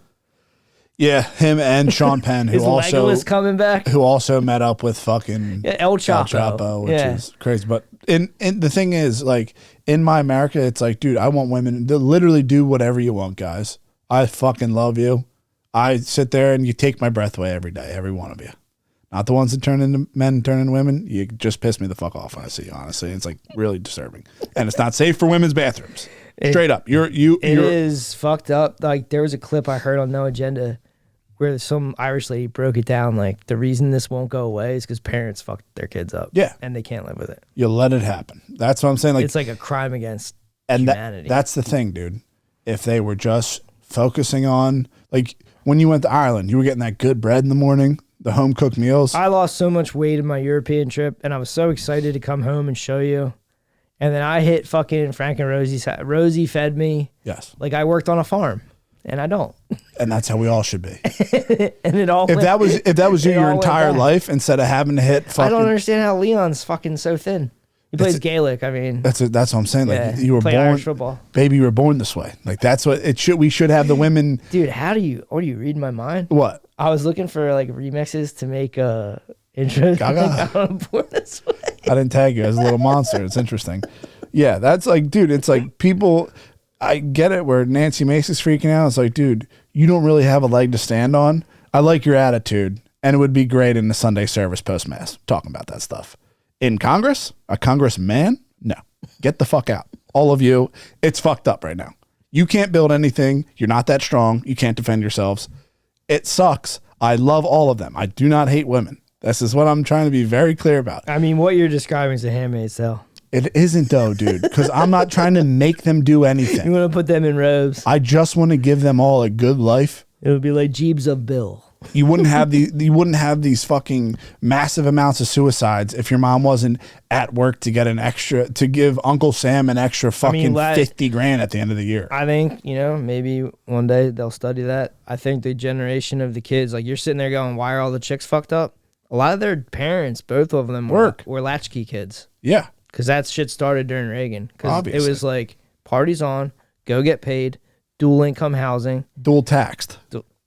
Yeah, him and Sean Penn, Is Legolas coming back? Who also met up with fucking El Chapo, which is crazy. But in the thing is, like, in My America, it's like, dude, I want women to literally do whatever you want, guys. I fucking love you. I sit there and you take my breath away every day, every one of you. Not the ones that turn into men, turn into women. You just piss me the fuck off when I see you, honestly. It's like really disturbing. And it's not safe for women's bathrooms. Straight up. It is fucked up. Like, there was a clip I heard on No Agenda where some Irish lady broke it down. Like, the reason this won't go away is because parents fucked their kids up. Yeah. And they can't live with it. You let it happen. That's what I'm saying. Like, it's like a crime against and humanity. That's the thing, dude. If they were just focusing on, like, when you went to Ireland, you were getting that good bread in the morning, the home cooked meals. I lost so much weight in my European trip, and I was so excited to come home and show you. And then I hit fucking Frank and Rosie's. Rosie fed me. Yes. Like I worked on a farm, and I don't. And that's how we all should be. And it all. If that was you it your all went entire back. life, instead of having to hit fucking. I don't understand how Leon's fucking so thin. He plays Gaelic. I mean, that's what I'm saying. Like yeah, you were play born, Irish football. Baby, you were born this way. Like that's what it should. We should have the women. Dude, what are you reading my mind? What? I was looking for like remixes to make intros. Gaga. I'm born this way. I didn't tag you as a little monster. It's interesting. Yeah, that's like, dude. It's like people. I get it. Where Nancy Mace's freaking out. It's like, dude, you don't really have a leg to stand on. I like your attitude, and it would be great in the Sunday service post mass talking about that stuff. In Congress, a congressman, no, get the fuck out. All of you, it's fucked up right now. You can't build anything. You're not that strong. You can't defend yourselves. It sucks. I love all of them. I do not hate women. This is what I'm trying to be very clear about. I mean, what you're describing is a Handmaid's Tale. It isn't though, dude, because I'm not trying to make them do anything. You want to put them in robes. I just want to give them all a good life. It would be like Jeeves of Bill. You wouldn't have these fucking massive amounts of suicides if your mom wasn't at work to get to give Uncle Sam an extra fucking 50 grand at the end of the year. I think, maybe one day they'll study that. I think the generation of the kids, like you're sitting there going, why are all the chicks fucked up? A lot of their parents, both of them were latchkey kids. Yeah. Because that shit started during Reagan. Because it Obviously. was like, parties on, go get paid, dual income housing. Dual taxed.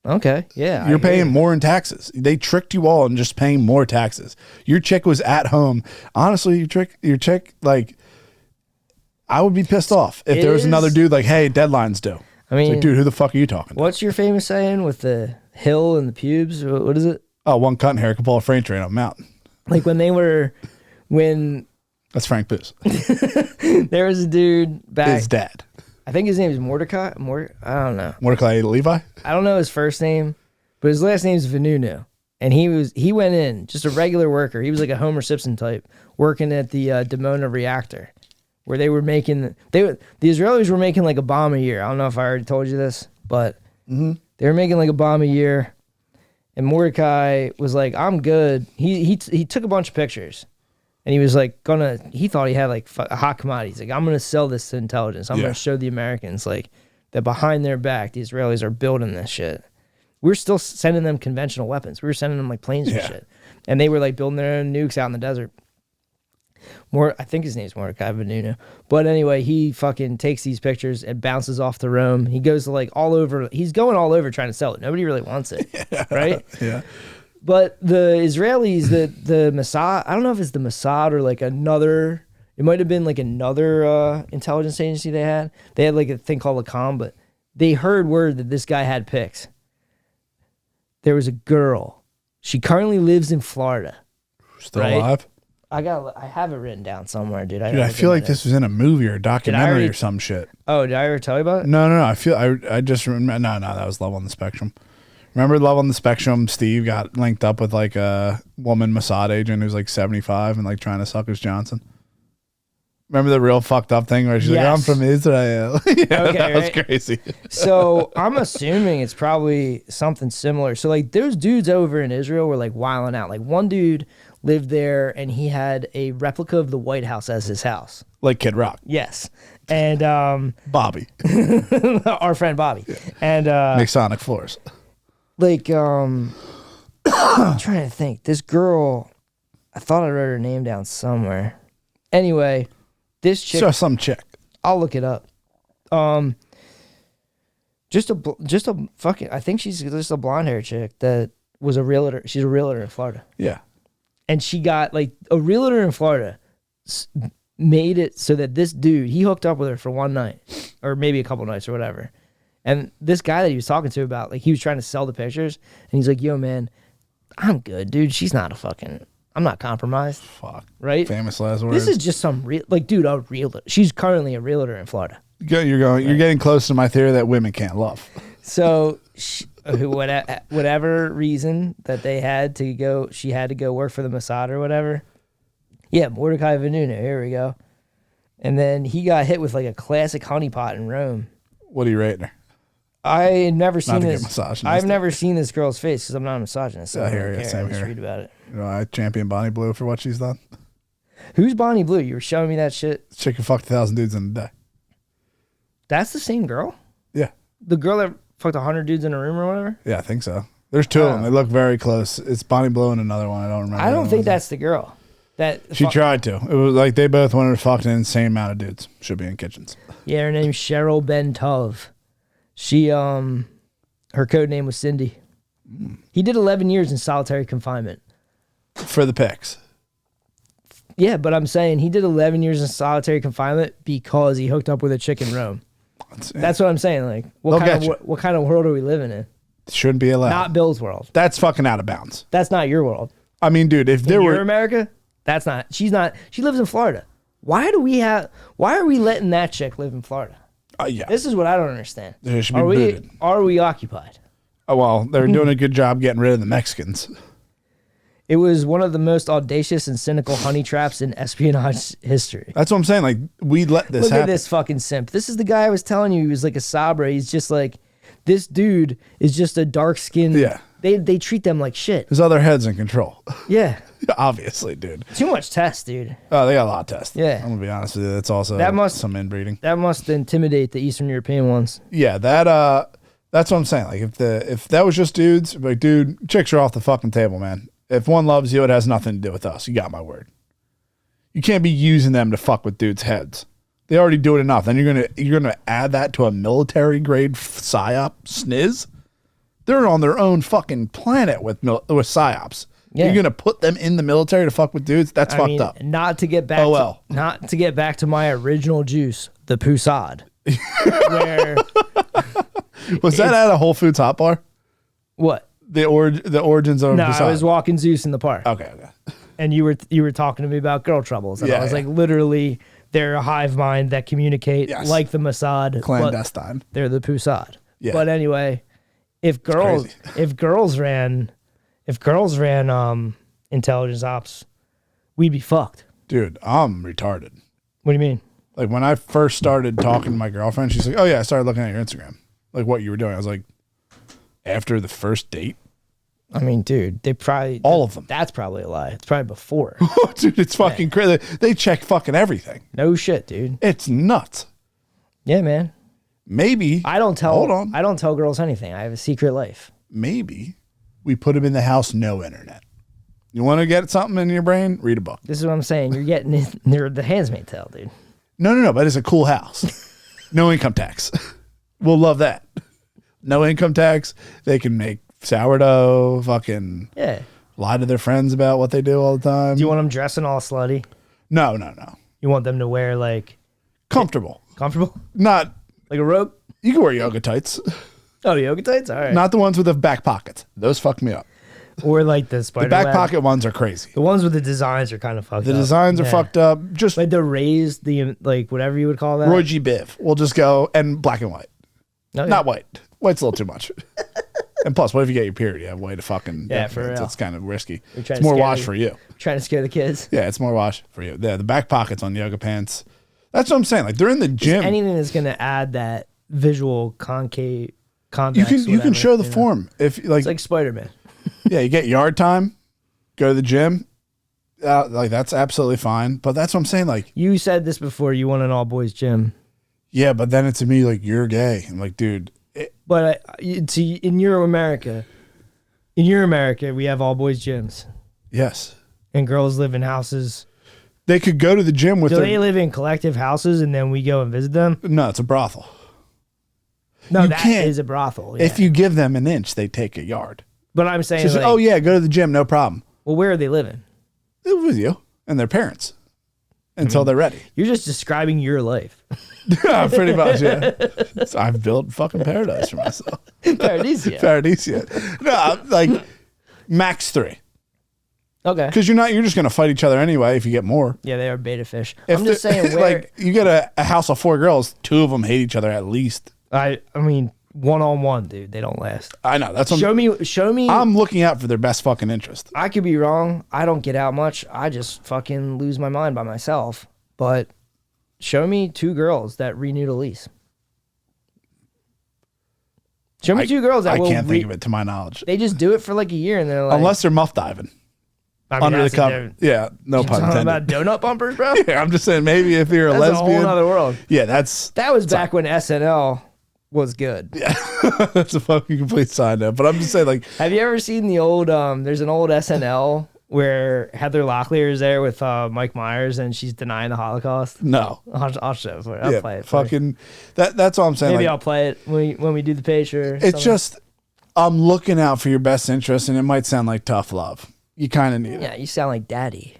Okay, yeah. You're paying more in taxes. They tricked you all into just paying more taxes. Your chick was at home. Honestly, your chick, like, I would be pissed off if there was another dude like, hey, deadline's due. I mean, it's like, dude, who the fuck are you talking to? What's your famous saying with the hill and the pubes? What is it? Oh, one cut and hair can pull a freight train up a mountain. Like when that's Frank Booz. There was a dude back. His dad. I think his name is Mordecai. I don't know. Mordecai Levi? I don't know his first name, but his last name is Vanunu. And he went in, just a regular worker. He was like a Homer Simpson type, working at the Dimona reactor, where they were making, the Israelis were making like a bomb a year. I don't know if I already told you this, but they were making like a bomb a year. And Mordecai was like, I'm good. He took a bunch of pictures. And he was like he thought he had like a hot commodity. He's like, I'm going to sell this to intelligence. I'm going to show the Americans like that behind their back, the Israelis are building this shit. We're still sending them conventional weapons. We were sending them like planes and shit. And they were like building their own nukes out in the desert. I think his name's Mordecai Vanunu. But anyway, he fucking takes these pictures and bounces off the Rome. He goes to like all over. He's going all over trying to sell it. Nobody really wants it. Right? Yeah. But the Israelis, the Mossad, I don't know if it's the Mossad or like another, it might have been like another intelligence agency they had. They had like a thing called Lacom, but they heard word that this guy had pics. There was a girl. She currently lives in Florida. Still alive? I have it written down somewhere, dude. I feel like this was in a movie or a documentary or some shit. Oh, did I ever tell you about it? No. I just remember. No, that was Love on the Spectrum. Remember Love on the Spectrum? Steve got linked up with like a woman Mossad agent who's like 75 and like trying to suck his Johnson. Remember the real fucked up thing where she's like, I'm from Israel. That was crazy. So I'm assuming it's probably something similar. So like those dudes over in Israel were like wilding out. Like one dude lived there and he had a replica of the White House as his house. Like Kid Rock. Yes. And Bobby. Our friend Bobby. And Masonic floors. Like I'm trying to think. This girl, I thought I wrote her name down somewhere. Anyway, this chick. So some chick. I'll look it up. Just a fucking. I think she's just a blonde hair chick that was a realtor. She's a realtor in Florida. Yeah. And she got like a realtor in Florida made it so that this dude, he hooked up with her for one night or maybe a couple nights or whatever. And this guy that he was talking to about, like, he was trying to sell the pictures, and he's like, yo, man, I'm good, dude. She's not I'm not compromised. Fuck. Right? Famous last words. This is just some real, like, dude, a realtor. She's currently a realtor in Florida. You're getting close to my theory that women can't love. So, whatever reason that they had to go, she had to go work for the Mossad or whatever. Yeah, Mordecai Vanunu. Here we go. And then he got hit with like a classic honeypot in Rome. What are you rating her? I never seen to get this. misogynist. I've never seen this girl's face because I'm not a misogynist. So I hear you. Same I just here. read about it. You know, I champion Bonnie Blue for what she's done. Who's Bonnie Blue? You were showing me that shit. Chick who fucked 1,000 dudes in a day. That's the same girl? Yeah. The girl that fucked 100 dudes in a room or whatever? Yeah, I think so. There's two of them. They look very close. It's Bonnie Blue and another one. I don't remember. I don't think that's the girl. She tried to. It was like they both wanted to fuck an insane amount of dudes. Should be in kitchens. Yeah, her name's Cheryl Ben Tov. She, her code name was Cindy. He did 11 years in solitary confinement. For the pics. Yeah, but I'm saying he did 11 years in solitary confinement because he hooked up with a chick in Rome. That's what I'm saying. Like, what kind of world are we living in? Shouldn't be allowed. Not Bill's world. That's fucking out of bounds. That's not your world. I mean, dude, if there were America, that's not. She's not. She lives in Florida. Why are we letting that chick live in Florida? Yeah. This is what I don't understand. They should be booted. Are we occupied? Oh, well, they're doing a good job getting rid of the Mexicans. It was one of the most audacious and cynical honey traps in espionage history. That's what I'm saying. Like, we let this happen. Look at this fucking simp. This is the guy I was telling you. He was like a Sabra. He's just like, this dude is just a dark skinned. Yeah. They treat them like shit. His other head's in control. Yeah. Obviously, dude. Too much test, dude. Oh, they got a lot of tests. Yeah. I'm going to be honest with you. That's also some inbreeding. That must intimidate the Eastern European ones. Yeah, that's what I'm saying. Like, if that was just dudes, like, dude, chicks are off the fucking table, man. If one loves you, it has nothing to do with us. You got my word. You can't be using them to fuck with dudes' heads. They already do it enough. Then you're gonna add that to a military grade psyop sniz. They're on their own fucking planet with psyops. Yeah. You're gonna put them in the military to fuck with dudes? That's fucked up. Not to get back. Not to get back to my original juice, the Pusad. Where was that at a Whole Foods hot bar? What? The origins of No, Pusad. I was walking Zeus in the park. Okay. And you were talking to me about girl troubles, and I was like, literally, they're a hive mind that communicate like the Mossad, clandestine. They're the Pusad. Yeah. But anyway, if girls ran intelligence ops, we'd be fucked. Dude, I'm retarded. What do you mean? Like, when I first started talking to my girlfriend, she's like, oh yeah, I started looking at your Instagram. Like, what you were doing. I was like, after the first date? I mean, dude, they probably... All of them. That's probably a lie. It's probably before. Dude, it's fucking crazy. They check fucking everything. No shit, dude. It's nuts. Yeah, man. Maybe. Hold on. I don't tell girls anything. I have a secret life. Maybe we put them in the house, no internet. You want to get something in your brain? Read a book. This is what I'm saying. You're getting it near the Handmaid's Tale, dude. No, but it's a cool house. No income tax. We'll love that. No income tax. They can make sourdough, fucking lie to their friends about what they do all the time. Do you want them dressing all slutty? No. You want them to wear like... Comfortable. Comfortable? Not... Like a robe? You can wear yoga tights. Oh, yoga tights? All right. Not the ones with the back pockets. Those fuck me up. Or like the spider The back web. pocket ones are crazy. The ones with the designs are kind of fucked up. The designs are fucked up. Just like the raised, the like whatever you would call that. Roy G. Biv. We'll just go and black and white. Oh, Not white. White's a little too much. And plus, what if you get your period? You have way to fucking... Yeah, for real. It's kind of risky. It's It's more wash for you. Trying to scare the kids. Yeah, it's more wash for you. Yeah, the back pockets on yoga pants. That's what I'm saying. Like, they're in the gym. Just anything that's going to add that visual convex. You can show the form. If like, it's like Spider-Man. Yeah, you get yard time, go to the gym. Like, that's absolutely fine. But that's what I'm saying. Like, you said this before. You want an all-boys gym. Yeah, but then it's to me like, you're gay. I'm like, dude. But see, in your America, we have all-boys gyms. Yes. And girls live in houses. They could go to the gym with Do they live in collective houses and then we go and visit them? No, it's a brothel. No, that is a brothel. Yeah. If you give them an inch, they take a yard. But I'm saying, She's like, oh yeah, go to the gym, no problem. Well, where are they living? They live with you and their parents. until they're ready. You're just describing your life. Yeah, pretty much, yeah. So I've built fucking paradise for myself. Paradisia. Paradisia. No, like max 3. Okay. Because you're just gonna fight each other anyway if you get more. Yeah, they are beta fish. If I'm just saying, where like you get a house of 4 girls, 2 of them hate each other at least. I mean, 1-on-1, dude, they don't last. I know. That's what show me. I'm looking out for their best fucking interest. I could be wrong. I don't get out much. I just fucking lose my mind by myself. But show me 2 girls that renew the lease. Show me 2 girls that I will can't think of it to my knowledge. They just do it for like a year and they're like, Unless they're muff diving. I mean, Under the that's a cover. different- Yeah, no You pun talking intended. about donut bumpers, bro? Yeah, I'm just saying maybe if you're a That's lesbian. a whole other world. Yeah, That was back when SNL was good. Yeah, that's a fucking complete side note. But I'm just saying, like, Have you ever seen the old? There's an old SNL where Heather Locklear is there with Mike Myers and she's denying the Holocaust. no. I'll show it for you. I'll Yeah, play it. For you. fucking. That's all I'm saying. Maybe like, I'll play it when we do the page or it's something. just I'm looking out for your best interest, and it might sound like tough love. You kind of need it. Yeah, you sound like daddy.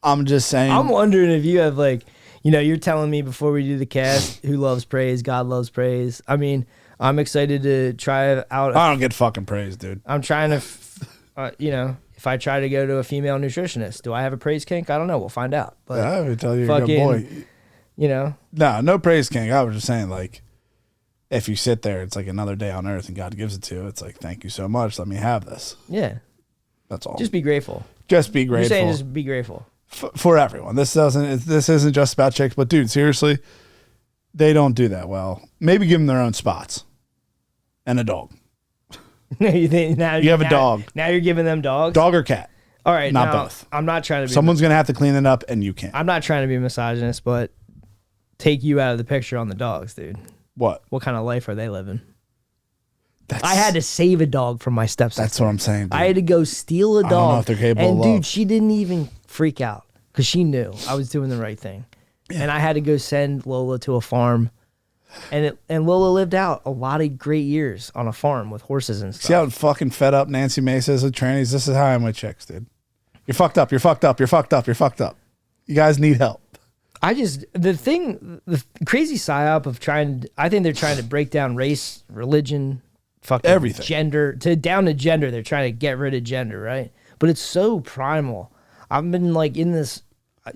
I'm just saying. I'm wondering if you have like, you're telling me before we do the cast who loves praise, God loves praise. I mean, I'm excited to try out. I don't get fucking praise, dude. I'm trying to, if I try to go to a female nutritionist, do I have a praise kink? I don't know. We'll find out. But I would tell you, you're a good boy. No praise king. I was just saying, like, if you sit there, it's like another day on earth, and God gives it to you. It's like, thank you so much. Let me have this. Yeah. That's all. Just be grateful. Just be grateful. You're saying just be grateful. For everyone. This isn't just about chicks, but dude, seriously, they don't do that well. Maybe give them their own spots and a dog. You think now You have a dog. Now you're giving them dogs? Dog or cat. All right. Not now, both. I'm not trying to be. Someone's going to have to clean it up, and you can't. I'm not trying to be misogynist, but take you out of the picture on the dogs, dude. What? What kind of life are they living? I had to save a dog from my stepsister. That's what I'm saying, dude. I had to go steal a dog. I don't know if they're capable and of dude, love. she didn't even freak out because she knew I was doing the right thing. Yeah. And I had to go send Lola to a farm. And Lola lived out a lot of great years on a farm with horses and stuff. See how fucking fed up Nancy Mace is with trannies? This is how I am with chicks, dude. You're fucked up. You're fucked up. You're fucked up. You're fucked up. You guys need help. The crazy psyop of I think they're trying to break down race, religion, fucking everything, gender, down to gender. They're trying to get rid of gender, right? But it's so primal. I've been like in this,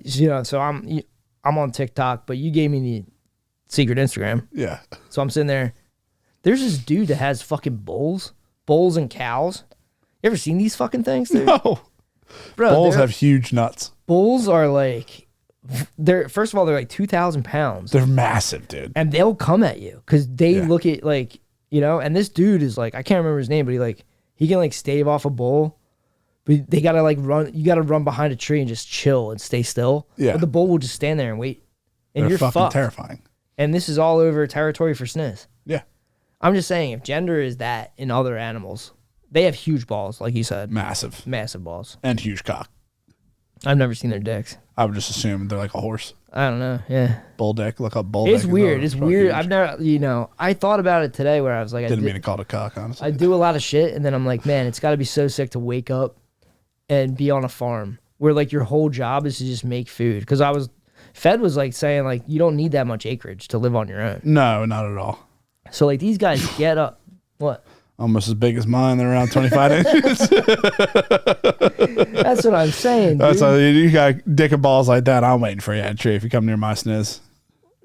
so I'm on TikTok, but you gave me the secret Instagram. Yeah. So I'm sitting there. There's this dude that has fucking bulls and cows. You ever seen these fucking things, dude? No. Bro, bulls have huge nuts. Bulls are like, first of all, they're like 2,000 pounds. They're massive, dude. And they'll come at you because they look at like, and this dude is like, I can't remember his name, but he can like stave off a bull, but they gotta like run. You gotta run behind a tree and just chill and stay still. Yeah. But the bull will just stand there and wait, and They're you're fucking fucked. terrifying. And this is all over territory for sniz. Yeah. I'm just saying, if gender is that in other animals, they have huge balls, like you said. Massive balls. And huge cock. I've never seen their dicks. I would just assume they're like a horse. I don't know. Yeah. Bull dick. Look up bull dick. It's weird. It's weird. Huge. I've never, I thought about it today where I was like, Didn't mean to call it a cock, honestly. I do a lot of shit, and then I'm like, man, it's got to be so sick to wake up and be on a farm where like your whole job is to just make food. Because Fed was like saying like you don't need that much acreage to live on your own. No, not at all. So like these guys get up. What? Almost as big as mine. They're around 25 inches. That's what I'm saying, dude. That's all, you got dick and balls like that. I'm waiting for you at a tree if you come near my sniz.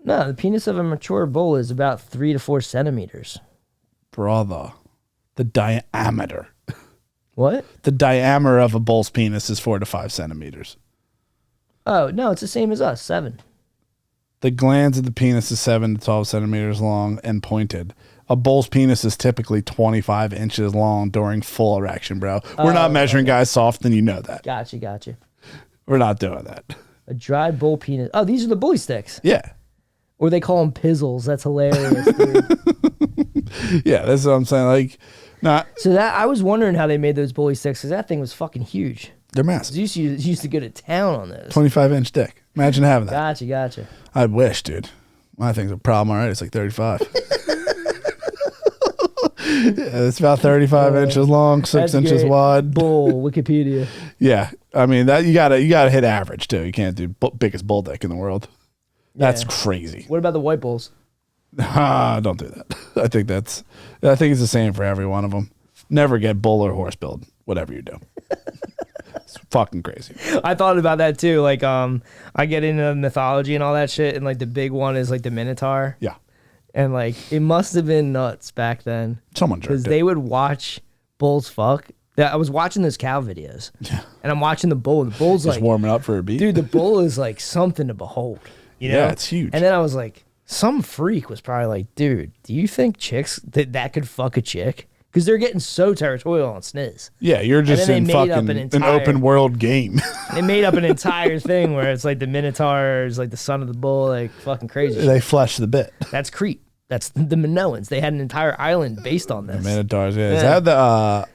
No, the penis of a mature bull is about 3 to 4 centimeters. Brother. The diameter. What? The diameter of a bull's penis is 4 to 5 centimeters. Oh, no, it's the same as us, 7. The glands of the penis is 7 to 12 centimeters long and pointed. A bull's penis is typically 25 inches long during full erection, bro. We're not measuring guys soft, and you know that. Gotcha. We're not doing that. A dried bull penis. Oh, these are the bully sticks. Yeah. Or they call them pizzles. That's hilarious, dude. Yeah, that's what I'm saying. Like, not. So that I was wondering how they made those bully sticks because that thing was fucking huge. They're massive. You used to go to town on those. 25-inch dick. Imagine having that. Gotcha. I wish, dude. My thing's a problem already. It's like 35. Yeah, it's about 35 inches long, 6 inches wide. Bull, Wikipedia. Yeah. I mean, that you gotta hit average too. You can't do biggest bull dick in the world. That's Yeah. crazy. What about the white bulls? Don't do that. I think it's the same for every one of them. Never get bull or horse build, whatever you do. It's fucking crazy. I thought about that too. Like, I get into mythology and all that shit, and like the big one is like the Minotaur. Yeah. And like, it must have been nuts back then. Someone because jerked they it. would watch bulls fuck. Yeah, I was watching those cow videos. Yeah. And I'm watching the bull. And the bull's Just like warming up for a beat. dude, the bull is like something to behold. You know? Yeah, it's huge. And then I was like, some freak was probably like, dude, do you think chicks that could fuck a chick? Because they're getting so territorial on sniz. Yeah, you're just in fucking an open world game. They made up an entire thing where it's like the Minotaur is like the son of the bull, like fucking crazy. They flesh the bit. That's Crete. That's the Minoans. They had an entire island based on this. The Minotaurs. Yeah. Is that the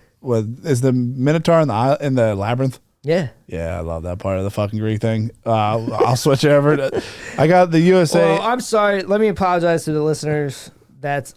is the Minotaur in the labyrinth? Yeah. Yeah, I love that part of the fucking Greek thing. I'll switch over to. I got the USA. Well, I'm sorry. Let me apologize to the listeners.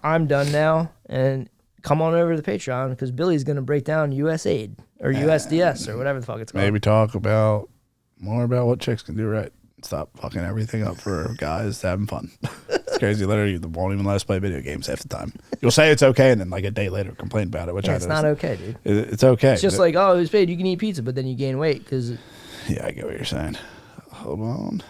I'm done now, and come on over to the Patreon because Billy's going to break down USAID or USDS or whatever the fuck it's called. Maybe talk more about what chicks can do right. Stop fucking everything up for guys having fun. It's crazy. Literally, they won't even let us play video games half the time. You'll say it's okay, and then like a day later, complain about it. Which it's not okay, dude. It's okay. It's just like, oh, it was paid. You can eat pizza, but then you gain weight because. Yeah, I get what you're saying. Hold on.